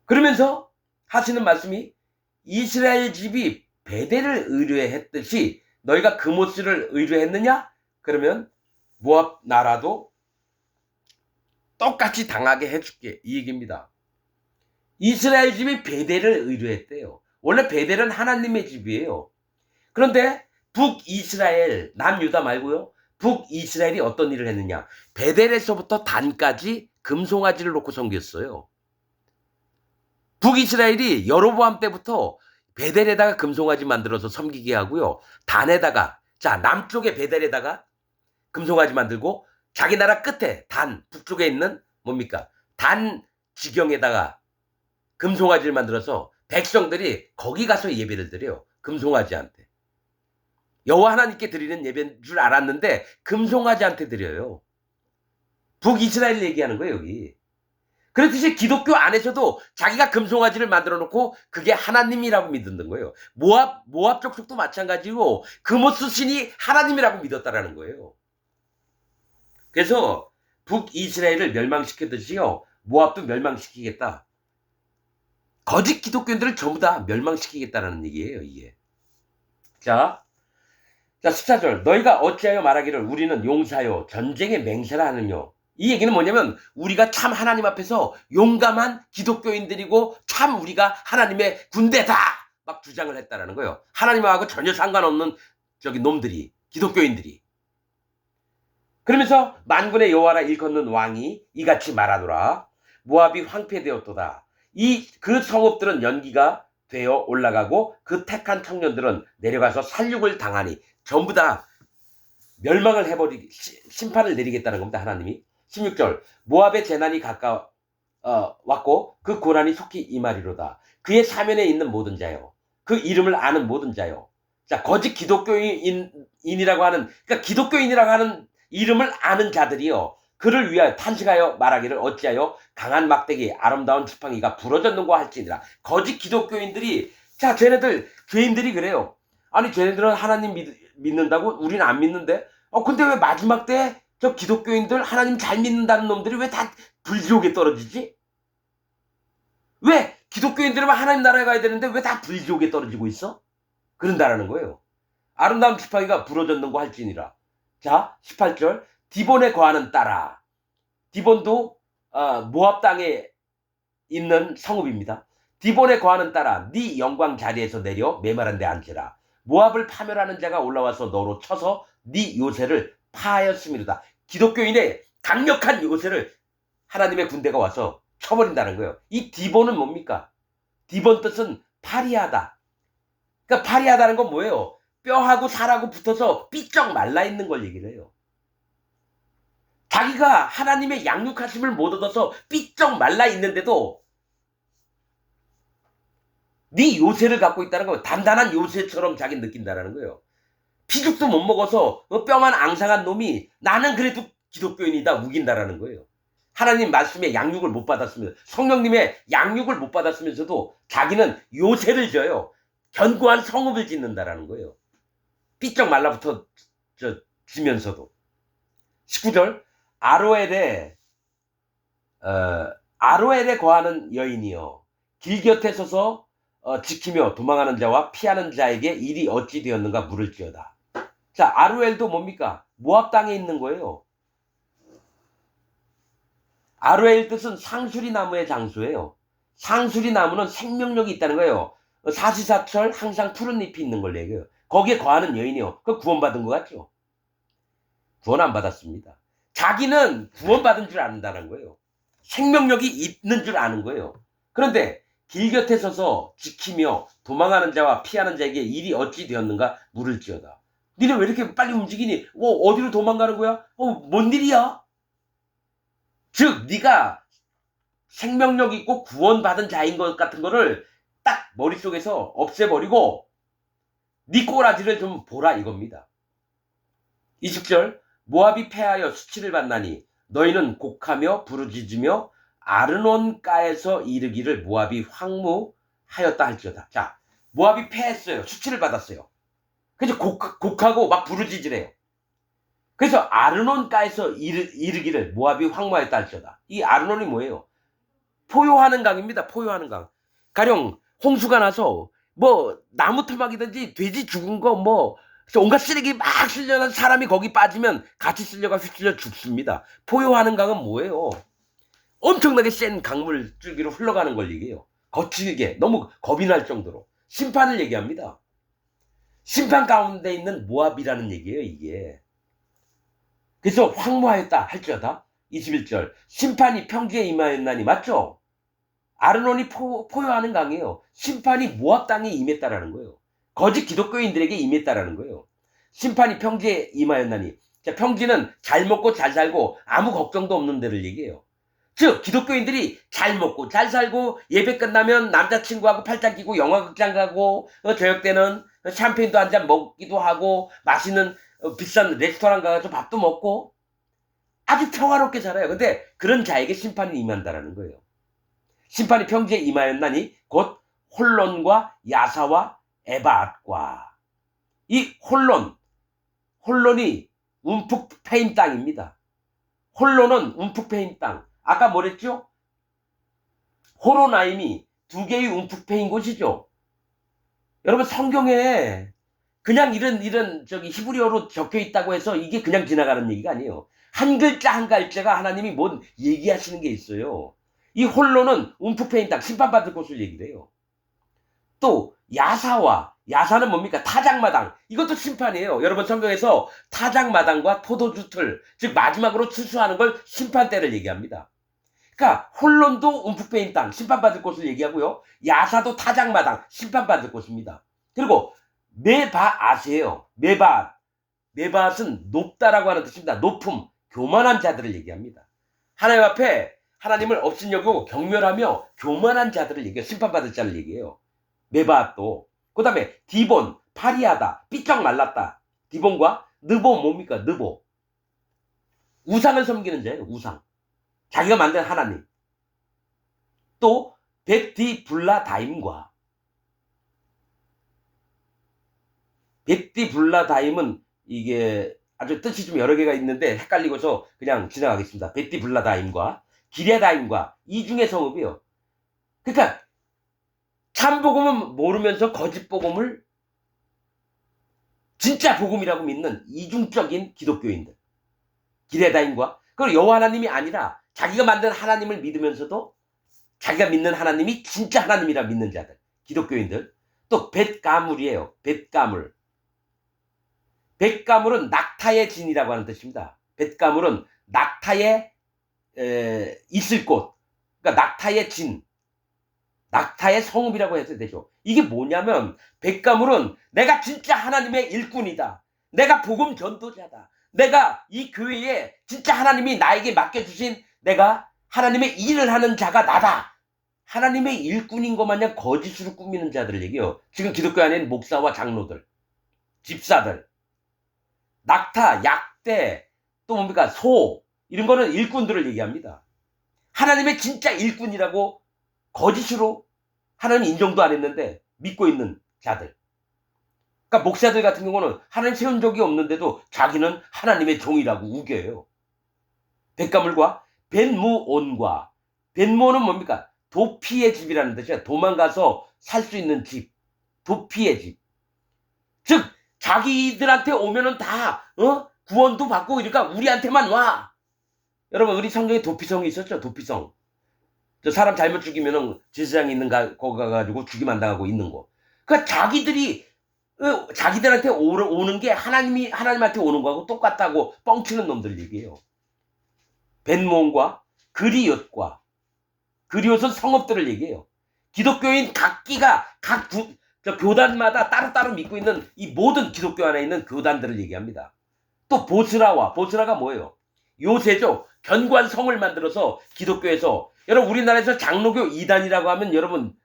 그러면서 하시는 말씀이 이스라엘 집이 베델을 의뢰했듯이 너희가 그못을 의뢰했느냐? 그러면 모압 나라도 똑같이 당하게 해줄게. 이 얘기입니다. 이스라엘 집이 베델을 의뢰했대요. 원래 베델은 하나님의 집이에요. 그런데 북이스라엘, 남유다 말고요. 북이스라엘이 어떤 일을 했느냐. 베델에서부터 단까지 금송아지를 놓고 섬겼어요. 북이스라엘이 여로보암 때부터 베델에다가 금송아지 만들어서 섬기게 하고요. 단에다가, 자, 남쪽에 베델에다가 금송아지 만들고 자기 나라 끝에 단, 북쪽에 있는 뭡니까? 단 지경에다가 금송아지를 만들어서 백성들이 거기 가서 예배를 드려요. 금송아지한테. 여호와 하나님께 드리는 예배인 줄 알았는데 금송아지한테 드려요. 북이스라엘 얘기하는 거예요, 여기. 그렇듯이 기독교 안에서도 자기가 금송아지를 만들어 놓고 그게 하나님이라고 믿는 거예요. 모압 족속도 마찬가지고 그모스 신이 하나님이라고 믿었다라는 거예요. 그래서 북이스라엘을 멸망시키듯이요, 모압도 멸망시키겠다. 거짓 기독교인들을 전부 다 멸망시키겠다는 얘기예요, 이게. 자, 14절. 너희가 어찌하여 말하기를 우리는 용사요 전쟁의 맹세라 하느냐. 이 얘기는 뭐냐면 우리가 참 하나님 앞에서 용감한 기독교인들이고 참 우리가 하나님의 군대다 막 주장을 했다라는 거예요. 하나님하고 전혀 상관없는 저기 놈들이, 기독교인들이. 그러면서 만군의 여호와라 일컫는 왕이 이같이 말하노라. 모압이 황폐되었도다. 그 성읍들은 연기가 되어 올라가고 그 택한 청년들은 내려가서 살육을 당하니. 전부 다 멸망을 해버리기, 심판을 내리겠다는 겁니다, 하나님이. 16절. 모압의 재난이 왔고 그 고난이 속히 임하리로다. 그의 사면에 있는 모든 자요, 그 이름을 아는 모든 자요. 자, 거짓 기독교인이라고 하는, 그러니까 기독교인이라고 하는 이름을 아는 자들이요, 그를 위하여 탄식하여 말하기를 어찌하여 강한 막대기 아름다운 지팡이가 부러졌는고 할지니라. 거짓 기독교인들이, 자, 쟤네들 죄인들이 그래요. 아니, 쟤네들은 하나님 믿는다고? 우리는 안 믿는데? 근데 왜 마지막 때 저 기독교인들 하나님 잘 믿는다는 놈들이 왜 다 불지옥에 떨어지지? 왜 기독교인들만 하나님 나라에 가야 되는데 왜 다 불지옥에 떨어지고 있어? 그런다라는 거예요. 아름다운 지팡이가 부러졌는고 할지니라. 자, 18절. 디본에 거하는 딸아. 디본도 모압 땅에 있는 성읍입니다. 디본에 거하는 딸아, 네 영광 자리에서 내려 메마른 데 앉으라. 모압을 파멸하는 자가 올라와서 너로 쳐서 네 요새를 파하였음이로다. 기독교인의 강력한 요새를 하나님의 군대가 와서 쳐버린다는 거예요. 이 디본은 뭡니까? 디본 뜻은 파리하다. 그러니까 파리하다는 건 뭐예요? 뼈하고 살하고 붙어서 삐쩍 말라있는 걸 얘기를 해요. 자기가 하나님의 양육하심을 못 얻어서 삐쩍 말라있는데도 네 요새를 갖고 있다는 거예요. 단단한 요새처럼 자기는 느낀다는 거예요. 피죽도 못 먹어서 뼈만 앙상한 놈이 나는 그래도 기독교인이다 우긴다라는 거예요. 하나님 말씀에 양육을 못 받았으면, 성령님의 양육을 못 받았으면서도 자기는 요새를 져요. 견고한 성읍을 짓는다라는 거예요. 삐쩍 말라붙어 지면서도. 19절. 아로엘에 거하는 여인이여, 길 곁에 서서 지키며 도망하는 자와 피하는 자에게 일이 어찌 되었는가 물을지어다. 자, 아로엘도 뭡니까? 모압 땅에 있는 거예요. 아로엘 뜻은 상수리 나무의 장수예요. 상수리 나무는 생명력이 있다는 거예요. 사시사철 항상 푸른 잎이 있는 걸 얘기해요. 거기에 거하는 여인이요. 그 구원받은 것 같죠? 구원 안 받았습니다. 자기는 구원받은 줄 안다는 거예요. 생명력이 있는 줄 아는 거예요. 그런데 길 곁에 서서 지키며 도망하는 자와 피하는 자에게 일이 어찌 되었는가 물을지어다. 니네 왜 이렇게 빨리 움직이니? 어디로 도망가는 거야? 뭔 일이야? 즉, 네가 생명력 있고 구원받은 자인 것 같은 거를 딱 머릿속에서 없애버리고 네 꼬라지를 좀 보라 이겁니다. 20절. 모압이 패하여 수치를 받나니 너희는 곡하며 부르짖으며 아르논가에서 이르기를 모압이 황무하였다 할지어다. 자, 모압이 패했어요. 수치를 받았어요. 그래서 곡하고 막 부르짖으래요. 그래서 아르논가에서 이르기를 모압이 황무하였다 할지어다. 이 아르논이 뭐예요? 포효하는 강입니다. 포효하는 강. 가령 홍수가 나서 나무 토막이든지 돼지 죽은 거 온갖 쓰레기 막 쓸려난 사람이 거기 빠지면 같이 쓸려가 휩쓸려 죽습니다. 포효하는 강은 뭐예요? 엄청나게 센 강물 줄기로 흘러가는 걸 얘기해요. 거칠게 너무 겁이 날 정도로 심판을 얘기합니다. 심판 가운데 있는 모압이라는 얘기예요, 이게. 그래서 황무하였다 할지어다 21절 심판이 평지에 임하였나니 맞죠? 아르논이 포효하는 강이에요. 심판이 모압 땅에 임했다라는 거예요. 거짓 기독교인들에게 임했다라는 거예요. 심판이 평지에 임하였나니. 자, 평지는 잘 먹고 잘 살고 아무 걱정도 없는 데를 얘기해요. 즉 기독교인들이 잘 먹고 잘 살고 예배 끝나면 남자친구하고 팔짱 끼고 영화극장 가고 저녁 때는 샴페인도 한 잔 먹기도 하고 맛있는 비싼 레스토랑 가서 밥도 먹고 아주 평화롭게 살아요. 근데 그런 자에게 심판이 임한다라는 거예요. 심판이 평지에 임하였나니 곧 홀론과 야사와 에바앗과 이 홀론이 움푹 패인 땅입니다. 홀론은 움푹 패인 땅. 아까 뭐랬죠? 호로나임이 두 개의 움푹 패인 곳이죠. 여러분 성경에 그냥 이런 저기 히브리어로 적혀 있다고 해서 이게 그냥 지나가는 얘기가 아니에요. 한 글자 한 글자가 하나님이 뭔 얘기하시는 게 있어요. 이 홀로는 움푹 패인 땅 심판받을 곳을 얘기를 해요. 또 야사는 뭡니까? 타작마당. 이것도 심판이에요. 여러분 성경에서 타작마당과 포도주 틀, 즉 마지막으로 추수하는 걸 심판대를 얘기합니다. 그러니까 홀론도 움푹 패인 땅 심판받을 곳을 얘기하고요. 야사도 타작마당 심판받을 곳입니다. 그리고 메바앗이에요. 메바앗은 높다라고 하는 뜻입니다. 높음, 교만한 자들을 얘기합니다. 하나님 앞에 하나님을 업신여기고 경멸하며 교만한 자들을 얘기해요. 심판받을 자를 얘기해요. 메바앗도. 그 다음에 디본, 파리하다, 삐쩍 말랐다. 디본과 느보 뭡니까? 느보. 우상을 섬기는 자예요. 우상. 자기가 만든 하나님. 또 벳디블라다임과 벳디블라다임은 이게 아주 뜻이 좀 여러 개가 있는데 헷갈리고서 그냥 지나가겠습니다. 벳디블라다임과 기레다임과 이 중에 성읍이요. 그러니까 참복음은 모르면서 거짓 복음을 진짜 복음이라고 믿는 이중적인 기독교인들. 기레다임과 그리고 여호와 하나님이 아니라 자기가 만든 하나님을 믿으면서도 자기가 믿는 하나님이 진짜 하나님이라 믿는 자들. 기독교인들. 또 벳가물이에요. 벳가물. 벳가물은 낙타의 진이라고 하는 뜻입니다. 벳가물은 낙타의 있을 곳. 그러니까 낙타의 진. 낙타의 성읍이라고 해도 되죠. 이게 뭐냐면 벳가물은 내가 진짜 하나님의 일꾼이다. 내가 복음 전도자다. 내가 이 교회에 진짜 하나님이 나에게 맡겨주신 내가 하나님의 일을 하는 자가 나다. 하나님의 일꾼인 것 마냥 거짓으로 꾸미는 자들을 얘기해요. 지금 기독교 안에는 목사와 장로들, 집사들, 낙타, 약대, 또 뭡니까 소 이런 거는 일꾼들을 얘기합니다. 하나님의 진짜 일꾼이라고 거짓으로 하나님 인정도 안 했는데 믿고 있는 자들. 그러니까 목사들 같은 경우는 하나님 세운 적이 없는데도 자기는 하나님의 종이라고 우겨요. 벳가물과 벳무온과 벳무온은 뭡니까? 도피의 집이라는 뜻이야. 도망가서 살 수 있는 집. 도피의 집. 즉 자기들한테 오면은 다 구원도 받고 그러니까 우리한테만 와. 여러분 우리 성경에 도피성이 있었죠. 도피성. 저 사람 잘못 죽이면은 제사장이 있는 거기 가가지고 죽임 안 당하고 있는 거. 그러니까 자기들한테 오는 게 하나님한테 오는 거하고 똑같다고 뻥치는 놈들 얘기예요. 벳몬과 그리옷과 그리옷은 성읍들을 얘기해요. 기독교인 각기가 저 교단마다 따로따로 믿고 있는 이 모든 기독교 안에 있는 교단들을 얘기합니다. 또 보스라가 뭐예요? 요새죠. 견고한 성을 만들어서 기독교에서 여러분 우리나라에서 장로교 2단이라고 하면 여러분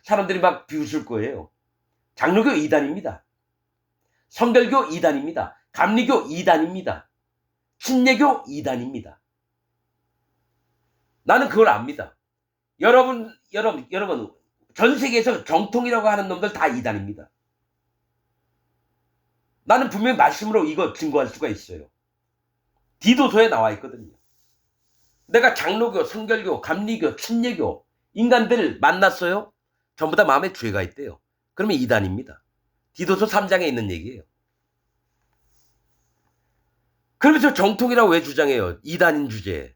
사람들이 막 비웃을 거예요. 장로교 2단입니다. 성결교 2단입니다. 감리교 2단입니다. 신예교 2단입니다. 나는 그걸 압니다. 여러분 전 세계에서 정통이라고 하는 놈들 다 2단입니다. 나는 분명히 말씀으로 이거 증거할 수가 있어요. 디도서에 나와 있거든요. 내가 장로교, 성결교, 감리교, 신예교 인간들을 만났어요. 전부 다 마음에 죄가 있대요. 그러면 2단입니다. 디도서 3장에 있는 얘기예요. 그러면서 정통이라고 왜 주장해요? 2단인 주제에.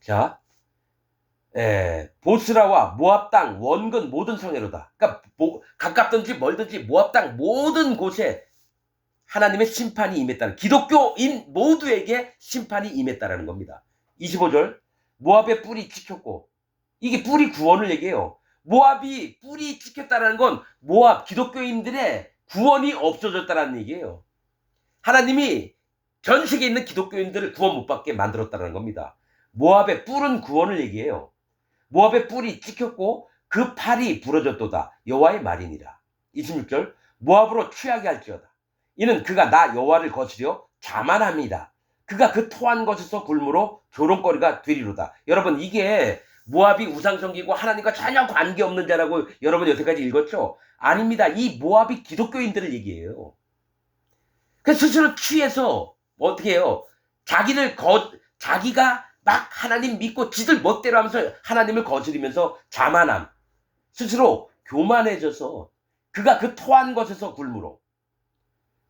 자, 보스라와 모압 땅 원근 모든 성회로다. 그러니까 가깝든지 멀든지 모압 땅 모든 곳에 하나님의 심판이 임했다는, 기독교인 모두에게 심판이 임했다라는 겁니다. 25절, 모압의 뿔이 찍혔고, 이게 뿔이 구원을 얘기해요. 모압이 뿔이 찍혔다는 건 모압 기독교인들의 구원이 없어졌다는 얘기예요. 하나님이 전 세계에 있는 기독교인들을 구원 못 받게 만들었다는 겁니다. 모압의 뿔은 구원을 얘기해요. 모압의 뿔이 찍혔고 그 팔이 부러졌도다. 여호와의 말이니라. 26절, 모압으로 취하게 할지어다. 이는 그가 나 여호와를 거스려 자만합니다. 그가 그 토한 것에서 굶으로 조롱거리가 되리로다. 여러분, 이게 모압이 우상숭배고 하나님과 전혀 관계없는 자라고 여러분 여태까지 읽었죠? 아닙니다. 이 모압이 기독교인들을 얘기해요. 그래서 스스로 취해서 어떻게 해요? 자기가 막 하나님 믿고 지들 멋대로 하면서 하나님을 거스리면서 자만함, 스스로 교만해져서 그가 그 토한 것에서 굶으로,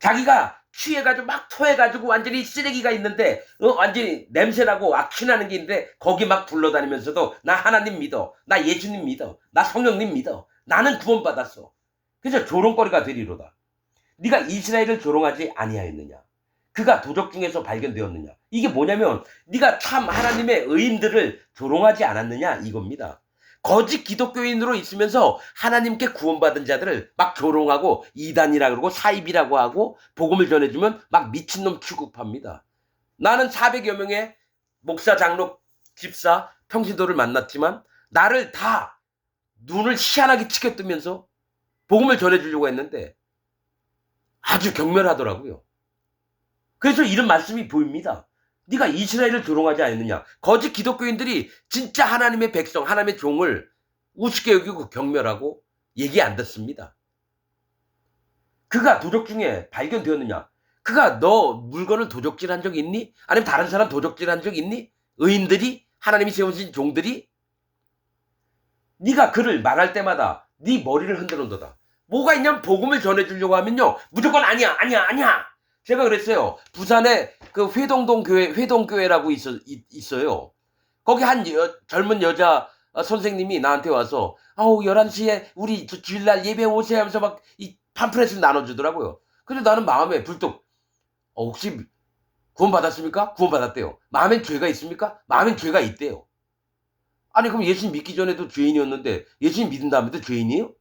자기가 취해가지고 막 토해가지고 완전히 쓰레기가 있는데 완전히 냄새나고 악취나는 게 있는데 거기 막 굴러다니면서도 나 하나님 믿어, 나 예수님 믿어, 나 성령님 믿어, 나는 구원받았어. 그래서 조롱거리가 되리로다. 네가 이스라엘을 조롱하지 아니하였느냐? 그가 도적 중에서 발견되었느냐? 이게 뭐냐면 네가 참 하나님의 의인들을 조롱하지 않았느냐 이겁니다. 거짓 기독교인으로 있으면서 하나님께 구원받은 자들을 막 조롱하고 이단이라 그러고 사입이라고 하고 복음을 전해주면 막 미친놈 취급합니다. 나는 400여 명의 목사, 장로, 집사, 평신도를 만났지만 나를 다 눈을 희한하게 치켜뜨면서 복음을 전해주려고 했는데 아주 경멸하더라고요. 그래서 이런 말씀이 보입니다. 네가 이스라엘을 조롱하지 않느냐? 거짓 기독교인들이 진짜 하나님의 백성, 하나님의 종을 우습게 여기고 경멸하고 얘기 안 듣습니다. 그가 도적 중에 발견되었느냐? 그가 너 물건을 도적질한 적 있니? 아니면 다른 사람 도적질한 적 있니? 의인들이, 하나님이 세우신 종들이? 네가 그를 말할 때마다 네 머리를 흔드는도다. 뭐가 있냐면 복음을 전해주려고 하면요, 무조건 아니야. 제가 그랬어요. 부산에 그 회동교회라고 있어요. 거기 한 젊은 여자 선생님이 나한테 와서 11시에 우리 주일날 예배 오세요 하면서 막 이 팜플렛을 나눠주더라고요. 근데 나는 마음에 불뚝, 혹시 구원 받았습니까? 구원 받았대요. 마음엔 죄가 있습니까? 마음엔 죄가 있대요. 아니 그럼 예수님 믿기 전에도 죄인이었는데 예수님 믿은 다음에도 죄인이에요?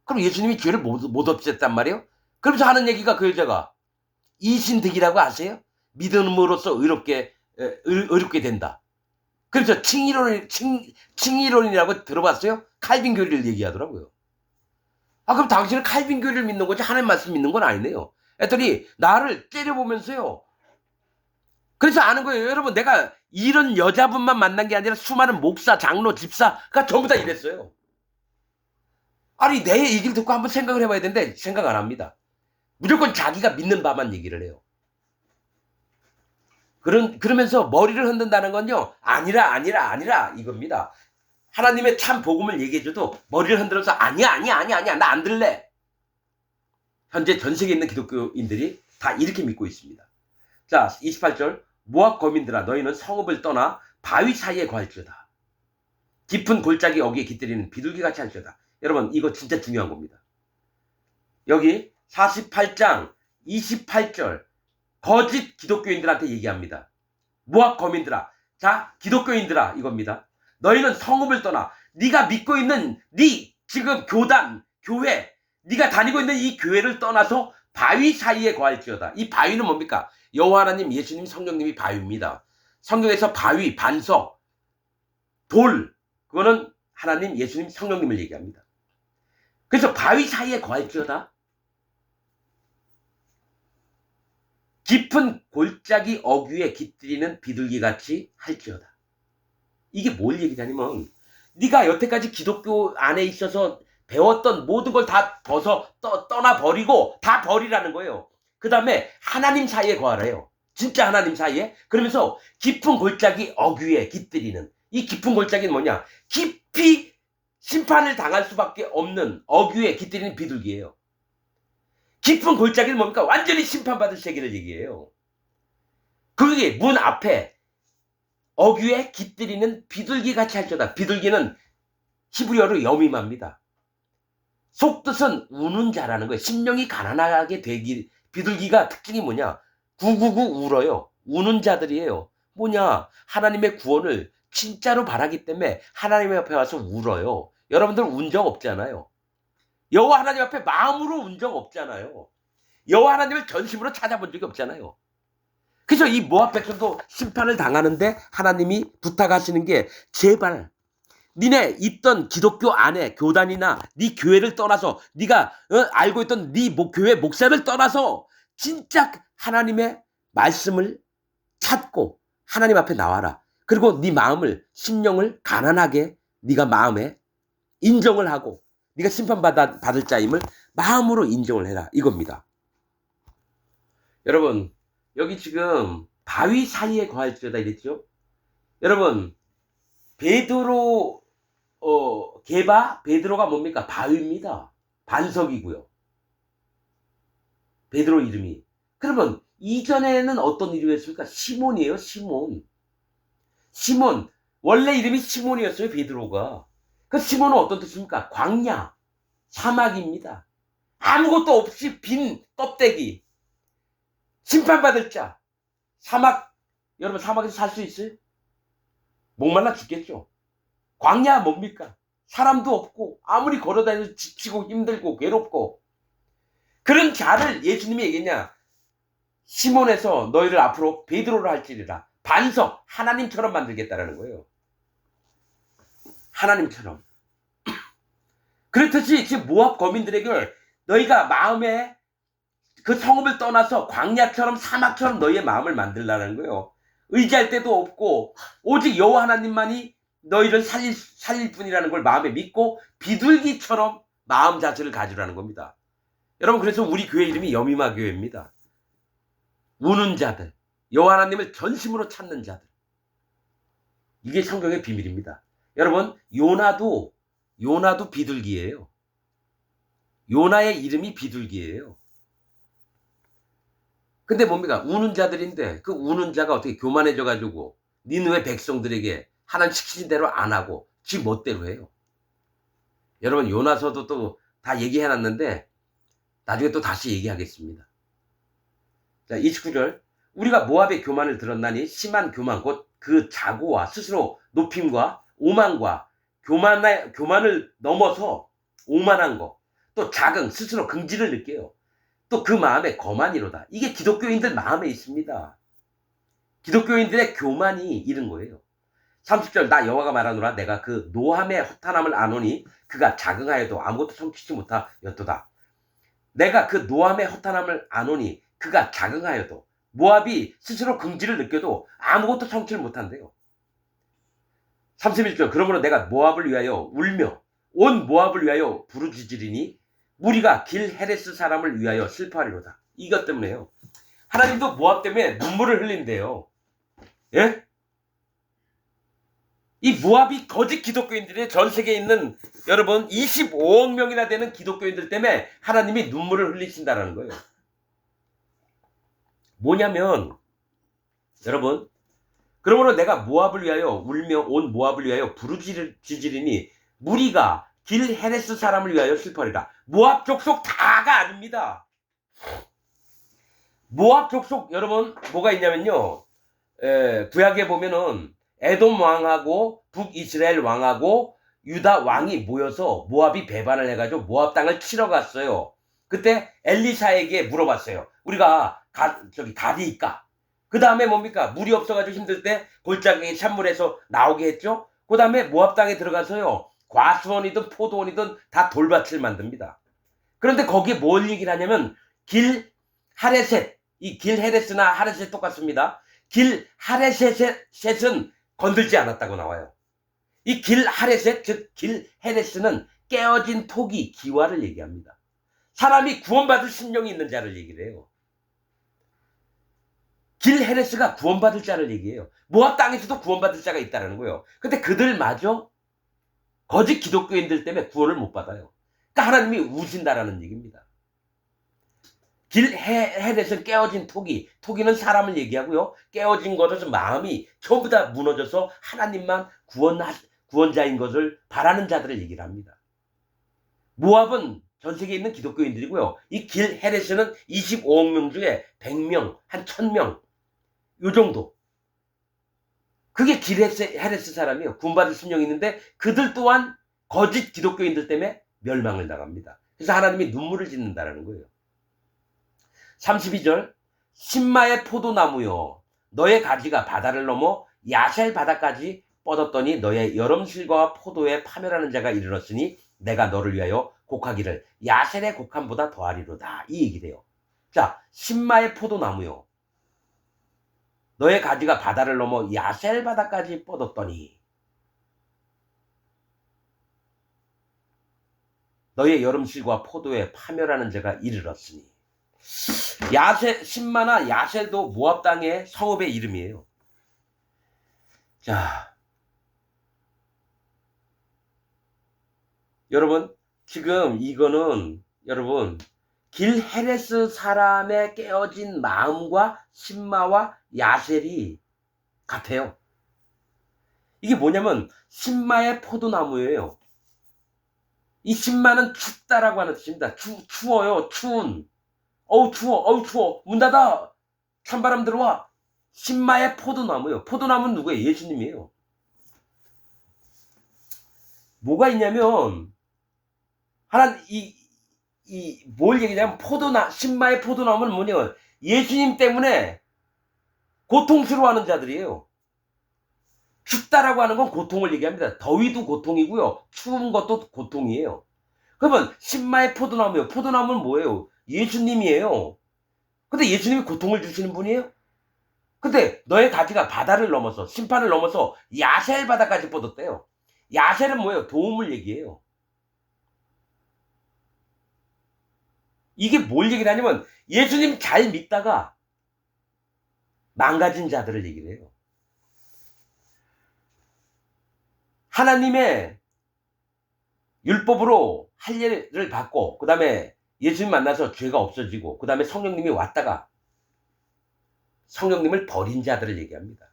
그럼 예수님이 죄를 못 없앴단 말이에요? 그러면서 하는 얘기가 그 여자가 이신득이라고 아세요? 믿음으로써 의롭게 된다. 그래서 칭의론이라고 들어봤어요? 칼빈 교리를 얘기하더라고요. 그럼 당신은 칼빈 교리를 믿는 거지 하나님 말씀 믿는 건 아니네요. 했더니 나를 째려보면서요. 그래서 아는 거예요. 여러분, 내가 이런 여자분만 만난 게 아니라 수많은 목사, 장로, 집사가 전부 다 이랬어요. 아니 내 얘기를 듣고 한번 생각을 해봐야 되는데 생각 안 합니다. 무조건 자기가 믿는 바만 얘기를 해요. 그러면서 머리를 흔든다는 건요, 아니라 이겁니다. 하나님의 참 복음을 얘기해줘도 머리를 흔들어서 아니야 나 안 들래. 현재 전 세계에 있는 기독교인들이 다 이렇게 믿고 있습니다. 자, 28절, 모압 거민들아 너희는 성읍을 떠나 바위 사이에 거할지어다. 깊은 골짜기 어귀에 깃들이는 비둘기같이 할지어다. 여러분, 이거 진짜 중요한 겁니다. 여기 48장 28절 거짓 기독교인들한테 얘기합니다. 모압 거민들아, 자 기독교인들아 이겁니다. 너희는 성읍을 떠나, 네가 믿고 있는 네 지금 교단, 교회, 네가 다니고 있는 이 교회를 떠나서 바위 사이에 거할지어다. 이 바위는 뭡니까? 여호와 하나님, 예수님, 성령님이 바위입니다. 성경에서 바위, 반석, 돌, 그거는 하나님, 예수님, 성령님을 얘기합니다. 그래서 바위 사이에 거할지어다. 깊은 골짜기 어귀에 깃들이는 비둘기같이 할지어다. 이게 뭘 얘기하냐면 네가 여태까지 기독교 안에 있어서 배웠던 모든 걸 다 떠나버리고 다 버리라는 거예요. 그 다음에 하나님 사이에 거하래요. 진짜 하나님 사이에. 그러면서 깊은 골짜기 어귀에 깃들이는, 이 깊은 골짜기는 뭐냐? 깊이 심판을 당할 수밖에 없는 어귀에 깃들이는 비둘기예요. 깊은 골짜기는 뭡니까? 완전히 심판받을 세계를 얘기해요. 그게 문 앞에 어귀에 깃들이는 비둘기 같이 할지어다. 비둘기는 히브리어로 여밈합니다. 속뜻은 우는 자라는 거예요. 심령이 가난하게 되기. 비둘기가 특징이 뭐냐? 구구구 울어요. 우는 자들이에요. 뭐냐? 하나님의 구원을 진짜로 바라기 때문에 하나님 앞에 와서 울어요. 여러분들 운 적 없잖아요. 여호와 하나님 앞에 마음으로 운 적 없잖아요. 여호와 하나님을 전심으로 찾아본 적이 없잖아요. 그래서 이 모압 백성도 심판을 당하는데 하나님이 부탁하시는 게 제발 니네 있던 기독교 안에 교단이나 네 교회를 떠나서 네가 알고 있던 네 교회 목사를 떠나서 진짜 하나님의 말씀을 찾고 하나님 앞에 나와라. 그리고 네 마음을 심령을 가난하게 네가 마음에 인정을 하고 네가 심판받을 자임을 마음으로 인정을 해라 이겁니다. 여러분 여기 지금 바위 사이에 거할지어다 이랬죠. 여러분 베드로 베드로가 뭡니까? 바위입니다. 반석이고요. 베드로 이름이. 그러면 이전에는 어떤 이름이었습니까? 시몬이에요. 시몬 원래 이름이 시몬이었어요. 베드로가. 그 시몬은 어떤 뜻입니까? 광야, 사막입니다. 아무것도 없이 빈 껍데기. 심판받을 자. 사막. 여러분 사막에서 살 수 있어요? 목말라 죽겠죠. 광야 뭡니까? 사람도 없고 아무리 걸어다녀도 지치고 힘들고 괴롭고 그런 자를 예수님이 얘기했냐? 시몬에서 너희를 앞으로 베드로로 할지니라. 반석 하나님처럼 만들겠다라는 거예요. 하나님처럼. 그렇듯이 지금 모압 거민들에게 너희가 마음에 그 성읍을 떠나서 광야처럼 사막처럼 너희의 마음을 만들라는 거예요. 의지할 데도 없고 오직 여호와 하나님만이 너희를 살릴 뿐이라는 걸 마음에 믿고 비둘기처럼 마음 자체를 가지라는 겁니다. 여러분 그래서 우리 교회 이름이 여미마 교회입니다. 우는 자들, 여호와 하나님을 전심으로 찾는 자들. 이게 성경의 비밀입니다. 여러분 요나도 비둘기예요. 요나의 이름이 비둘기예요. 근데 뭡니까? 우는 자들인데 그 우는 자가 어떻게 교만해져 가지고 니느웨 백성들에게 하나님 시키신 대로 안 하고 지 멋대로 해요. 여러분 요나서도 또 다 얘기해놨는데 나중에 또 다시 얘기하겠습니다. 자 29절 우리가 모압의 교만을 들었나니 심한 교만 곧 그 자고와 스스로 높임과 오만과 교만을 넘어서 오만한 거 또 자긍 스스로 긍지를 느껴요. 또 그 마음에 거만이로다. 이게 기독교인들 마음에 있습니다. 기독교인들의 교만이 이런 거예요. 30절 나 여호와가 말하노라 내가 그 노함의 허탄함을 아노니 그가 자긍하여도 아무것도 성취치 못하였도다. 내가 그 노함의 허탄함을 아노니 그가 자긍하여도 모압이 스스로 긍지를 느껴도 아무것도 성취를 못한대요. 31절 그러므로 내가 모압을 위하여 울며 온 모압을 위하여 부르짖으리니 무리가 길 헤레스 사람을 위하여 슬퍼하리로다. 이것 때문에요. 하나님도 모압 때문에 눈물을 흘린대요. 예? 이 모압이 거짓 기독교인들이 전 세계에 있는 여러분 25억 명이나 되는 기독교인들 때문에 하나님이 눈물을 흘리신다는 거예요. 뭐냐면 여러분 그러므로 내가 모압을 위하여 울며 온 모압을 위하여 부르짖으리니 무리가 길 헤레스 사람을 위하여 슬퍼하리라. 모압 족속 다가 아닙니다. 모압 족속 여러분 뭐가 있냐면요. 구약에 보면은 에돔 왕하고 북이스라엘 왕하고 유다 왕이 모여서 모압이 배반을 해가지고 모압 땅을 치러 갔어요. 그때 엘리사에게 물어봤어요. 우리가 가디일까? 그 다음에 뭡니까? 물이 없어가지고 힘들 때 골짜기 찬물에서 나오게 했죠. 그 다음에 모압 땅에 들어가서요. 과수원이든 포도원이든 다 돌밭을 만듭니다. 그런데 거기에 뭘 얘기를 하냐면 길 하레셋, 이 길 헤레스나 하레셋 똑같습니다. 길 하레셋은 건들지 않았다고 나와요. 이 길 하레셋, 즉 길 헤레스는 깨어진 토기, 기와를 얘기합니다. 사람이 구원받을 심령이 있는 자를 얘기를 해요. 길 헤레스가 구원받을 자를 얘기해요. 모압 땅에서도 구원받을 자가 있다는 거예요. 근데 그들마저 거짓 기독교인들 때문에 구원을 못 받아요. 그러니까 하나님이 우신다라는 얘기입니다. 헤렛은 깨어진 토기는 사람을 얘기하고요. 깨어진 것은 마음이 전부 다 무너져서 하나님만 구원자인 것을 바라는 자들을 얘기를 합니다. 모압은 전 세계에 있는 기독교인들이고요. 이 헤렛은 25억 명 중에 100명, 한 1000명 요 정도. 그게 헤레스 사람이에요. 구원받을 심령이 있는데 그들 또한 거짓 기독교인들 때문에 멸망을 당합니다. 그래서 하나님이 눈물을 짓는다라는 거예요. 32절 신마의 포도나무여 너의 가지가 바다를 넘어 야셀 바다까지 뻗었더니 너의 여름실과 포도에 파멸하는 자가 이르렀으니 내가 너를 위하여 곡하기를 야셀의 곡함보다 더하리로다. 이 얘기래요. 자, 신마의 포도나무여 너의 가지가 바다를 넘어 야셀 바다까지 뻗었더니 너의 여름실과 포도에 파멸하는 자가 이르렀으니. 신마나 야셀도 모압 땅의 성읍의 이름이에요. 자, 여러분 지금 이거는 여러분 헤레스 사람의 깨어진 마음과 신마와 야셀이 같아요. 이게 뭐냐면 신마의 포도나무예요. 이 신마는 춥다라고 하는 뜻입니다. 추워요. 추운. 추워. 문 닫아. 찬바람 들어와. 신마의 포도나무예요. 포도나무는 누구예요? 예수님이에요. 뭐가 있냐면 뭘 얘기냐면 신마의 포도나무는 뭐냐면 예수님 때문에 고통스러워하는 자들이에요. 춥다라고 하는 건 고통을 얘기합니다. 더위도 고통이고요. 추운 것도 고통이에요. 그러면 신마의 포도나무예요. 포도나무는 뭐예요? 예수님이에요. 근데 예수님이 고통을 주시는 분이에요? 근데 너의 가지가 바다를 넘어서 심판을 넘어서 야셀 바다까지 뻗었대요. 야셀은 뭐예요? 도움을 얘기해요. 이게 뭘 얘기를 하냐면 예수님 잘 믿다가 망가진 자들을 얘기를 해요. 하나님의 율법으로 할례를 받고 그 다음에 예수님 만나서 죄가 없어지고 그 다음에 성령님이 왔다가 성령님을 버린 자들을 얘기합니다.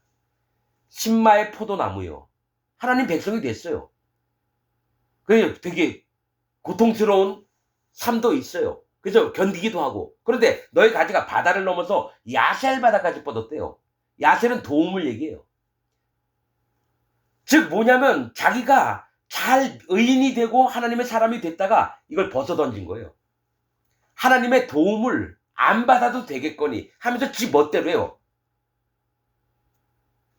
신마의 포도나무요. 하나님 백성이 됐어요. 그게 되게 고통스러운 삶도 있어요. 그래서 견디기도 하고. 그런데 너의 가지가 바다를 넘어서 야셀 바다까지 뻗었대요. 야셀은 도움을 얘기해요. 즉 뭐냐면 자기가 잘 의인이 되고 하나님의 사람이 됐다가 이걸 벗어던진 거예요. 하나님의 도움을 안 받아도 되겠거니 하면서 지 멋대로 해요.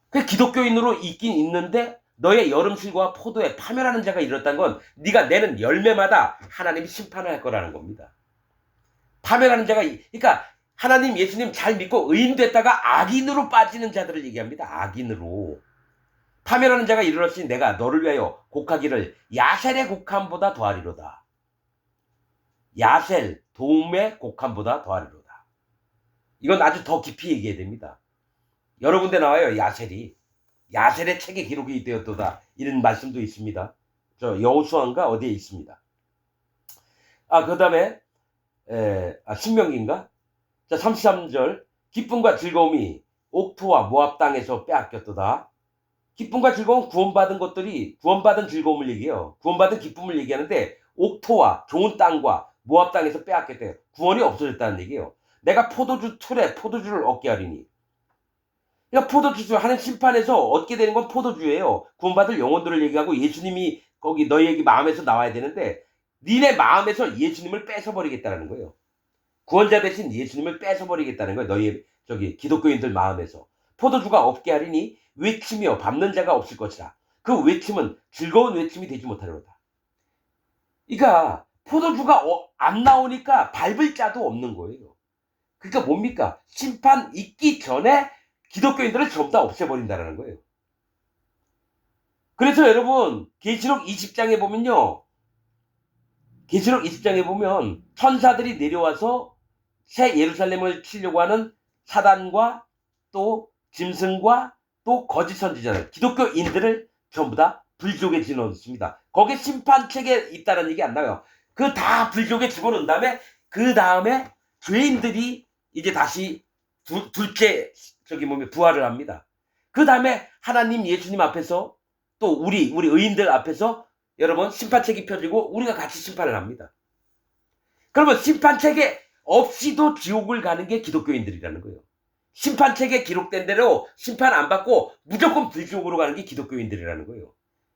그 기독교인으로 있긴 있는데 너의 여름실과 포도에 파멸하는 자가 이렇다는 건 네가 내는 열매마다 하나님이 심판을 할 거라는 겁니다. 파멸하는 자가 그러니까 하나님 예수님 잘 믿고 의인 됐다가 악인으로 빠지는 자들을 얘기합니다. 악인으로. 파멸하는 자가 이르렀으니 내가 너를 위하여 곡하기를 야셀의 곡함보다 더하리로다. 야셀 도움의 곡함보다 더하리로다. 이건 아주 더 깊이 얘기해야 됩니다. 여러 군데 나와요. 야셀의 책에 기록이 되었도다. 이런 말씀도 있습니다. 저 여호수아인가 어디에 있습니다. 그 다음에 신명기인가? 자 33절 기쁨과 즐거움이 옥토와 모압 땅에서 빼앗겼도다. 기쁨과 즐거움 구원받은 즐거움을 얘기해요. 구원받은 기쁨을 얘기하는데 옥토와 좋은 땅과 모압 땅에서 빼앗겼대요. 구원이 없어졌다는 얘기예요. 내가 포도주 틀에 포도주를 얻게 하리니. 그러니까 포도주 하는 심판에서 얻게 되는 건 포도주예요. 구원받을 영혼들을 얘기하고 예수님이 거기 너희 마음에서 나와야 되는데 니네 마음에서 예수님을 뺏어버리겠다는 거예요. 구원자 대신 예수님을 뺏어버리겠다는 거예요. 너희 기독교인들 마음에서. 포도주가 없게 하리니 외치며 밟는 자가 없을 것이라. 그 외침은 즐거운 외침이 되지 못하리로다. 그러니까 포도주가 안 나오니까 밟을 자도 없는 거예요. 그러니까 뭡니까? 심판 있기 전에 기독교인들을 전부 다 없애버린다는 거예요. 그래서 여러분 계시록 20장에 보면요. 계시록 20장에 보면 천사들이 내려와서 새 예루살렘을 치려고 하는 사단과 또 짐승과 또 거짓 선지자들, 기독교인들을 전부 다 불족에 집어넣습니다. 거기에 심판책에 있다는 얘기 안 나와요. 그 다 불족에 집어넣은 다음에 그 다음에 죄인들이 이제 다시 둘째 부활을 합니다. 그 다음에 하나님 예수님 앞에서 또 우리 의인들 앞에서 여러분 심판책이 펴지고 우리가 같이 심판을 합니다. 그러면 심판책에 없이도 지옥을 가는 게 기독교인들이라는 거예요. 심판책에 기록된 대로 심판 안 받고 무조건 불지옥으로 가는 게 기독교인들이라는 거예요.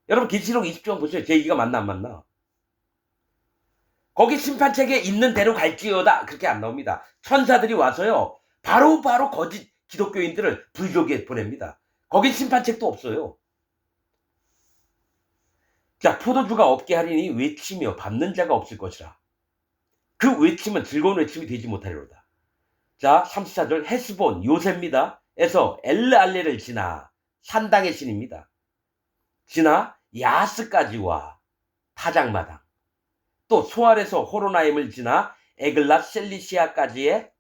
여러분 계시록 20장 보세요. 제 얘기가 맞나 안 맞나? 거기 심판책에 있는 대로 갈지어다 그렇게 안 나옵니다. 천사들이 와서요 바로 거짓 기독교인들을 불지옥에 보냅니다. 거긴 심판책도 없어요. 자, 포도주가 없게 하리니 외치며 밟는 자가 없을 것이라. 그 외침은 즐거운 외침이 되지 못하리로다. 자, 34절 헤스본 요새입니다. 에서 엘르알레를 지나 산당의 신입니다. 지나 야스까지와 타작마당, 또 소알에서 호로나임을 지나 에글랏 셀리시아까지의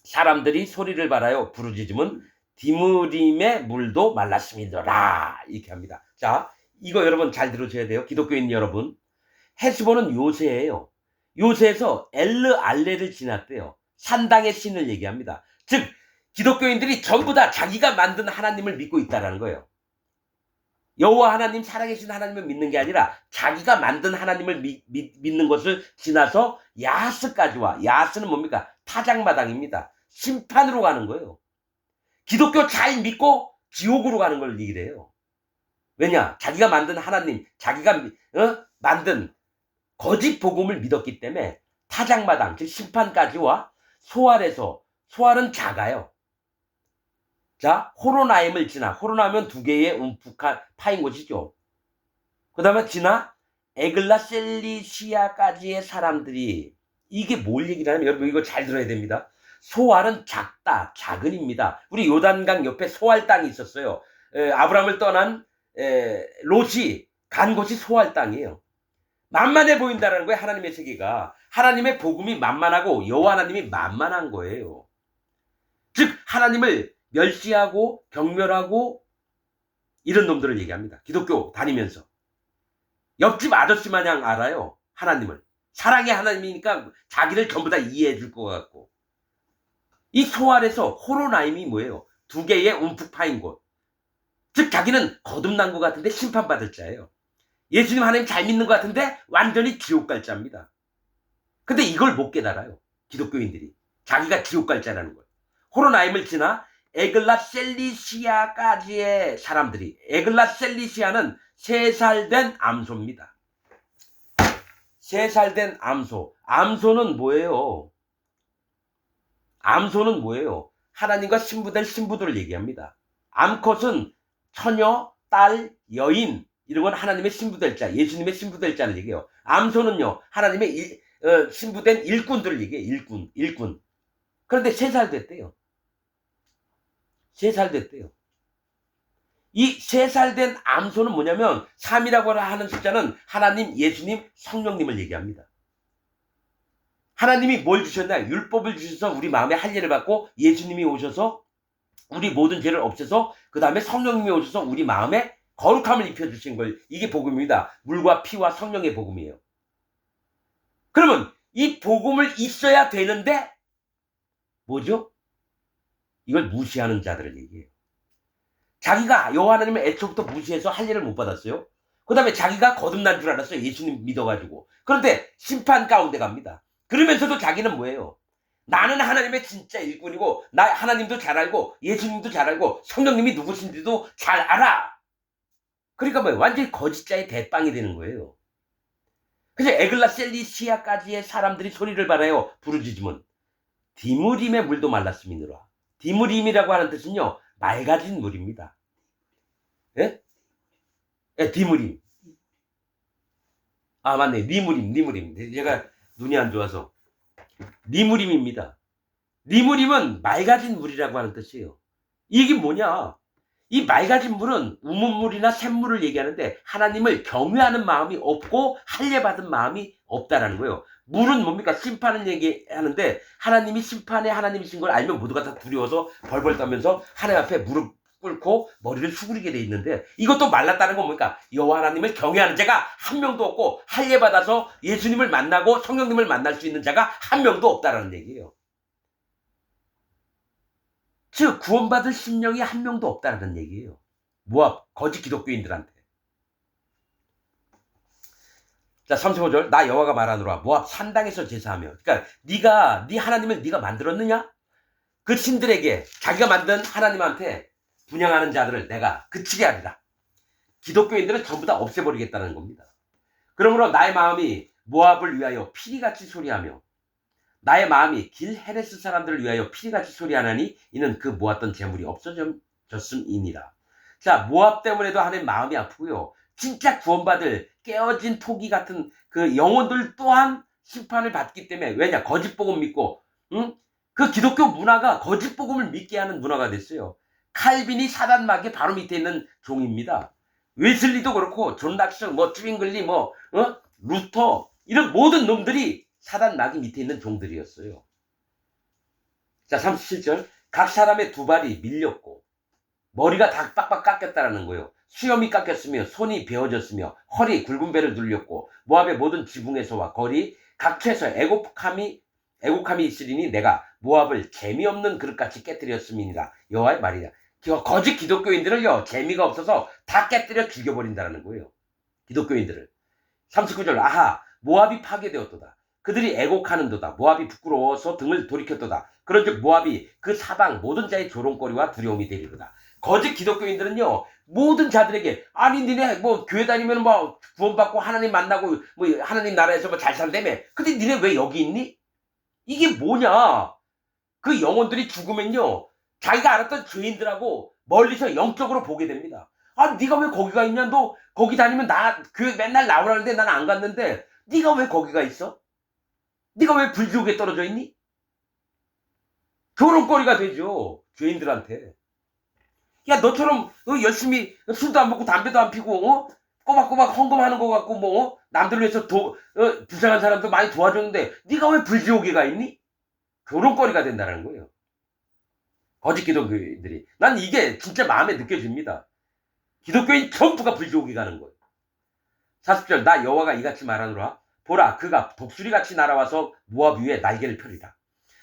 사람들이 소리를 발하여 부르짖음은 디므림의 물도 말랐음이더라. 이렇게 합니다. 자, 이거 여러분 잘 들으셔야 돼요. 기독교인 여러분. 헤스본은 요새예요. 요새에서 엘르알레를 지났대요. 산당의 신을 얘기합니다. 즉 기독교인들이 전부 다 자기가 만든 하나님을 믿고 있다는 거예요. 여호와 하나님, 살아계신 하나님을 믿는 게 아니라 자기가 만든 하나님을 믿는 것을 지나서 야스까지와, 야스는 뭡니까? 타작마당입니다. 심판으로 가는 거예요. 기독교 잘 믿고 지옥으로 가는 걸 얘기해요. 왜냐? 자기가 만든 하나님, 자기가 만든 거짓 복음을 믿었기 때문에 타작마당, 즉 심판까지와 소알에서, 소알은 작아요. 자, 호로나임을 지나, 호로나임은 두 개의 움푹한 파인 곳이죠. 그 다음에 지나 에글라 셀리시아까지의 사람들이, 이게 뭘 얘기를 하냐면 여러분 이거 잘 들어야 됩니다. 소알은 작다, 작은입니다. 우리 요단강 옆에 소알 땅이 있었어요. 아브라함을 떠난 롯이 간 곳이 소알 땅이에요. 만만해 보인다는 거예요. 하나님의 세계가. 하나님의 복음이 만만하고 여호와 하나님이 만만한 거예요. 즉 하나님을 멸시하고 경멸하고 이런 놈들을 얘기합니다. 기독교 다니면서. 옆집 아저씨 마냥 알아요. 하나님을. 사랑의 하나님이니까 자기를 전부 다 이해해 줄 것 같고. 이 소알에서 호로나임이 뭐예요? 두 개의 움푹 파인 곳. 즉 자기는 거듭난 것 같은데 심판받을 자예요. 예수님 하나님 잘 믿는 것 같은데 완전히 지옥 갈 자입니다. 근데 이걸 못 깨달아요. 기독교인들이. 자기가 지옥 갈 자라는 걸. 호로나임을 지나 에글랏 셀리시아까지의 사람들이, 에글랏 셀리시아는 3살 된 암소입니다. 3살 된 암소. 암소는 뭐예요? 암소는 뭐예요? 하나님과 신부될 신부들을 얘기합니다. 암컷은 처녀, 딸, 여인, 이런 건 하나님의 신부될 자, 예수님의 신부될 자를 얘기해요. 암소는요, 하나님의 신부된 일꾼들을 얘기해요. 일꾼. 그런데 3살 됐대요. 3살 됐대요. 이 3살 된 암소는 뭐냐면 3이라고 하는 숫자는 하나님, 예수님, 성령님을 얘기합니다. 하나님이 뭘 주셨나요? 율법을 주셔서 우리 마음에 할례를 받고 예수님이 오셔서 우리 모든 죄를 없애서 그 다음에 성령님이 오셔서 우리 마음에 거룩함을 입혀주신 걸, 이게 복음입니다. 물과 피와 성령의 복음이에요. 그러면 이 복음을 있어야 되는데 뭐죠? 이걸 무시하는 자들을 얘기해요. 자기가 여호와 하나님을 애초부터 무시해서 할례를 못 받았어요. 그 다음에 자기가 거듭난 줄 알았어요. 예수님 믿어가지고. 그런데 심판 가운데 갑니다. 그러면서도 자기는 뭐예요? 나는 하나님의 진짜 일꾼이고 나 하나님도 잘 알고 예수님도 잘 알고 성령님이 누구신지도 잘 알아. 그러니까 뭐예요? 완전히 거짓자의 대빵이 되는 거예요. 그래서 에글라 셀리시아까지의 사람들이 소리를 발하여 부르짖으면 디므림의 물도 말랐음이니라. 디므림이라고 하는 뜻은요, 맑아진 물입니다. 예? 예, 디므림. 아, 맞네. 니무림. 제가 눈이 안 좋아서. 니무림입니다. 니무림은 맑아진 물이라고 하는 뜻이에요. 이게 뭐냐? 이 맑아진 물은 우문물이나 샘물을 얘기하는데 하나님을 경외하는 마음이 없고 할례받은 마음이 없다라는 거예요. 물은 뭡니까? 심판을 얘기하는데 하나님이 심판의 하나님이신 걸 알면 모두가 다 두려워서 벌벌 떨면서 하나님 앞에 무릎 꿇고 머리를 수그리게 돼 있는데 이것도 말랐다는 건 뭡니까? 여호와 하나님을 경외하는 자가 한 명도 없고 할례 받아서 예수님을 만나고 성령님을 만날 수 있는 자가 한 명도 없다라는 얘기예요. 즉 구원받을 심령이 한 명도 없다는 얘기예요. 모압 거짓 기독교인들한테. 자 35절 나 여호와가 말하노라 모압 산당에서 제사하며 그러니까 네가 네 하나님을 네가 만들었느냐? 그 신들에게 자기가 만든 하나님한테 분향하는 자들을 내가 그치게 하리라. 기독교인들은 전부 다 없애버리겠다는 겁니다. 그러므로 나의 마음이 모압을 위하여 피리같이 소리하며 나의 마음이 길 헤레스 사람들을 위하여 피리같이 소리하나니 이는 그 모았던 재물이 없어졌음이니라. 자 모압 때문에도 하나님 마음이 아프고요. 진짜 구원받을 깨어진 토기 같은 그 영혼들 또한 심판을 받기 때문에 왜냐 거짓 복음 믿고 그 기독교 문화가 거짓 복음을 믿게 하는 문화가 됐어요. 칼빈이 사단 마귀 바로 밑에 있는 종입니다. 웨슬리도 그렇고 존 락슨 뭐 트윙글리 뭐 루터 이런 모든 놈들이 사단 마귀 밑에 있는 종들이었어요. 자 37절 각 사람의 두 발이 밀렸고 머리가 다 빡빡 깎였다라는 거예요. 수염이 깎였으며 손이 베어졌으며 허리 굵은 배를 눌렸고 모압의 모든 지붕에서와 거리 각처에서 애곡함이 있으리니 내가 모압을 재미없는 그릇같이 깨뜨렸음이니라. 여호와의 말이라. 거짓 기독교인들을요 재미가 없어서 다 깨뜨려 죽여버린다는 거예요. 기독교인들을. 39절 아하 모압이 파괴되었도다. 그들이 애곡하는도다. 모압이 부끄러워서 등을 돌이켰도다. 그런즉 모압이 그 사방 모든 자의 조롱거리와 두려움이 되리로다. 거짓 기독교인들은요 모든 자들에게 아니 니네 뭐 교회 다니면 뭐 구원받고 하나님 만나고 뭐 하나님 나라에서 뭐 잘 산다며. 근데 니네 왜 여기 있니? 이게 뭐냐? 그 영혼들이 죽으면요 자기가 알았던 죄인들하고 멀리서 영적으로 보게 됩니다. 아 네가 왜 거기가 있냐? 너 거기 다니면 나 교회 맨날 나오라는데 난 안 갔는데 네가 왜 거기가 있어? 네가 왜 불지옥에 떨어져 있니? 조롱거리가 되죠 죄인들한테. 야 너처럼 열심히 술도 안 먹고 담배도 안 피고 꼬박꼬박 헌금하는 거 같고 뭐 남들 위해서 불쌍한 사람도 많이 도와줬는데 네가 왜 불지옥에 가 있니? 조롱거리가 된다는 거예요. 거짓 기독교인들이. 난 이게 진짜 마음에 느껴집니다. 기독교인 전부가 불지옥에 가는 거예요. 40절 나 여호와가 이같이 말하노라 보라 그가 독수리같이 날아와서 모압 위에 날개를 펴리라.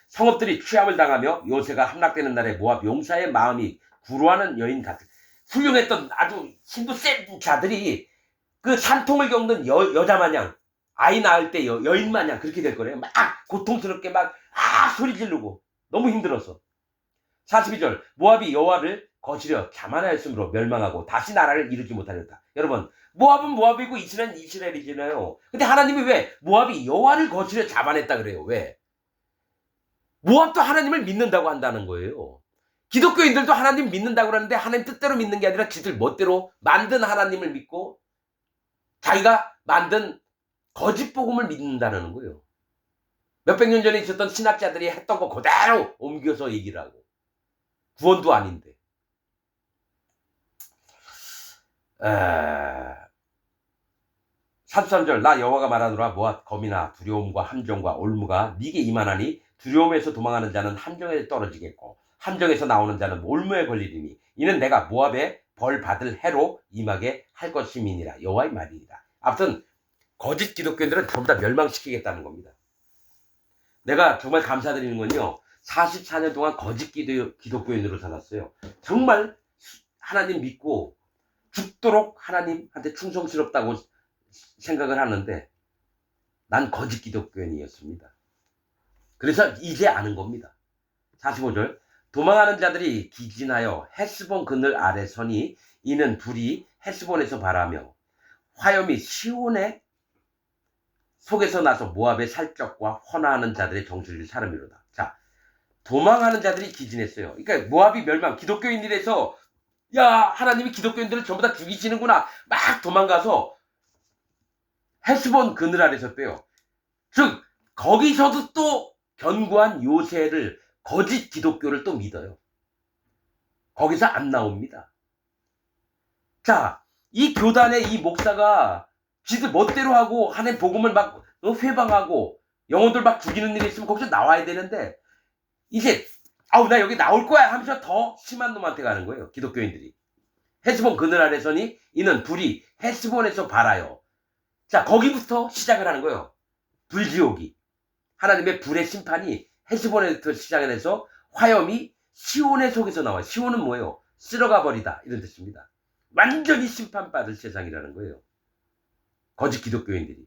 성읍들이 취함을 당하며 요새가 함락되는 날에 모압 용사의 마음이 구루하는 여인 같은 훌륭했던 아주 힘도 센 자들이 그 산통을 겪는 여자 마냥 아이 낳을 때 여인 마냥 그렇게 될 거래요. 막 고통스럽게 막 소리 지르고 너무 힘들어서. 42절 모압이 여호와를 거스려 자만하였으므로 멸망하고 다시 나라를 이루지 못하였다. 여러분 모압은 모압이고 이스라엘은 이스라엘이잖아요. 근데 하나님이 왜 모압이 여호와를 거스려 자만했다 그래요? 왜? 모압도 하나님을 믿는다고 한다는 거예요. 기독교인들도 하나님 믿는다고 그러는데 하나님 뜻대로 믿는 게 아니라 지들 멋대로 만든 하나님을 믿고 자기가 만든 거짓 복음을 믿는다는 거예요. 몇백 년 전에 있었던 신학자들이 했던 거 그대로 옮겨서 얘기를 하고 구원도 아닌데. 33절 나 여호와가 말하노라 모압 검이나 두려움과 함정과 올무가 네게 임하나니 두려움에서 도망하는 자는 함정에 떨어지겠고 함정에서 나오는 자는 올무에 걸리리니 이는 내가 모압에 벌 받을 해로 임하게 할 것임이니라. 여호와의 말이니라. 아무튼 거짓 기독교인들은 전부 다 멸망시키겠다는 겁니다. 내가 정말 감사드리는 건요 44년 동안 거짓 기독교인으로 살았어요. 정말 하나님 믿고 죽도록 하나님한테 충성스럽다고 생각을 하는데 난 거짓 기독교인이었습니다. 그래서 이제 아는 겁니다. 45절 도망하는 자들이 기진하여 헤스본 그늘 아래 서니 이는 불이 헤스본에서 발하며 화염이 시온의 속에서 나서 모압의 살적과 헌화하는 자들의 정수리를 사름이로다. 자, 도망하는 자들이 기진했어요. 그러니까 모압이 멸망, 기독교인들에서 야 하나님이 기독교인들을 전부 다 죽이시는구나 막 도망가서 헤스본 그늘 아래서 빼요. 즉 거기서도 또 견고한 요새를 거짓 기독교를 또 믿어요. 거기서 안 나옵니다. 자, 이 교단의 이 목사가 지들 멋대로 하고 하나님 복음을 막 회방하고 영혼들 막 죽이는 일이 있으면 거기서 나와야 되는데 이제 아우 나 여기 나올 거야 하면서 더 심한 놈한테 가는 거예요. 기독교인들이. 헤스본 그늘 아래 서니 이는 불이 헤스본에서 발하여. 자 거기부터 시작을 하는 거예요. 불지옥이. 하나님의 불의 심판이 헤스본에서 시작을 해서 화염이 시온의 속에서 나와요. 시온은 뭐예요? 쓸어가 버리다 이런 뜻입니다. 완전히 심판받을 세상이라는 거예요. 거짓 기독교인들이.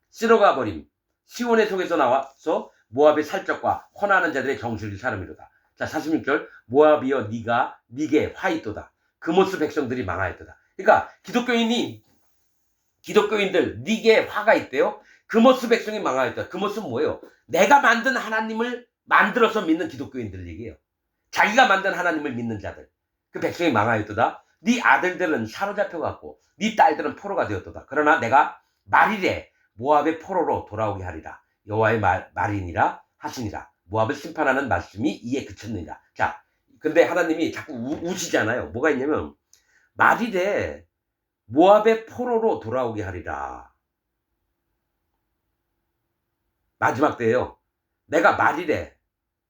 쓸어가 버림. 시온의 속에서 나와서 모압의 살적과 헌하는 자들의 정수를 사름이로다. 자 46절 모압이여 니가 니게 화 있도다. 그모스 백성들이 망하였도다. 그러니까 기독교인들 니게 화가 있대요. 그모스 백성이 망하였다. 그모스는 뭐예요? 내가 만든 하나님을 만들어서 믿는 기독교인들 얘기예요. 자기가 만든 하나님을 믿는 자들. 그 백성이 망하였도다. 네 아들들은 사로잡혀갖고 네 딸들은 포로가 되었도다. 그러나 내가 말이래 모압의 포로로 돌아오게 하리라. 여호와의 말이니라 하시니라. 모압을 심판하는 말씀이 이에 그쳤느니라. 자, 근데 하나님이 자꾸 우시잖아요. 뭐가 있냐면 말이래 모압의 포로로 돌아오게 하리라. 마지막 때예요. 내가 말이래.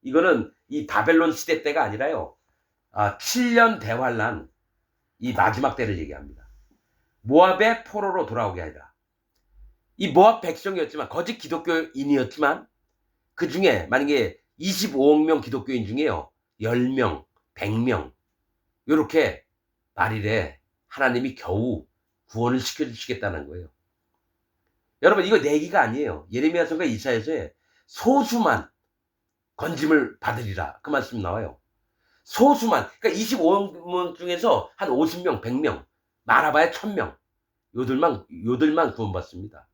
이거는 이 바벨론 시대 때가 아니라요. 7년 대환란 이 마지막 때를 얘기합니다. 모압의 포로로 돌아오게 하리라. 이 모압 백성이었지만 거짓 기독교인이었지만 그 중에 만약에 25억 명 기독교인 중에요. 10명, 100명 이렇게 말이래 하나님이 겨우 구원을 시켜주시겠다는 거예요. 여러분 이거 내기가 아니에요. 예레미야서가 이사야서에 소수만 건짐을 받으리라 그 말씀 나와요. 소수만 그러니까 25억 명 중에서 한 50명, 100명 많아봐야 1000명 요들만 구원받습니다.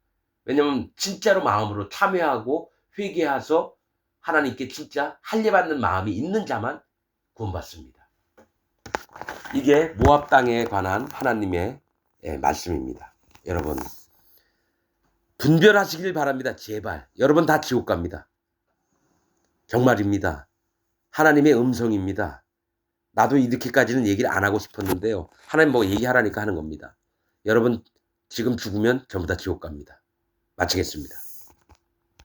왜냐면 진짜로 마음으로 참여하고 회개해서 하나님께 진짜 할례받는 마음이 있는 자만 구원받습니다. 이게 모압 땅에 관한 하나님의 말씀입니다. 여러분 분별하시길 바랍니다. 제발. 여러분 다 지옥 갑니다. 정말입니다. 하나님의 음성입니다. 나도 이렇게까지는 얘기를 안 하고 싶었는데요. 하나님 뭐 얘기하라니까 하는 겁니다. 여러분 지금 죽으면 전부 다 지옥 갑니다. 마치겠습니다.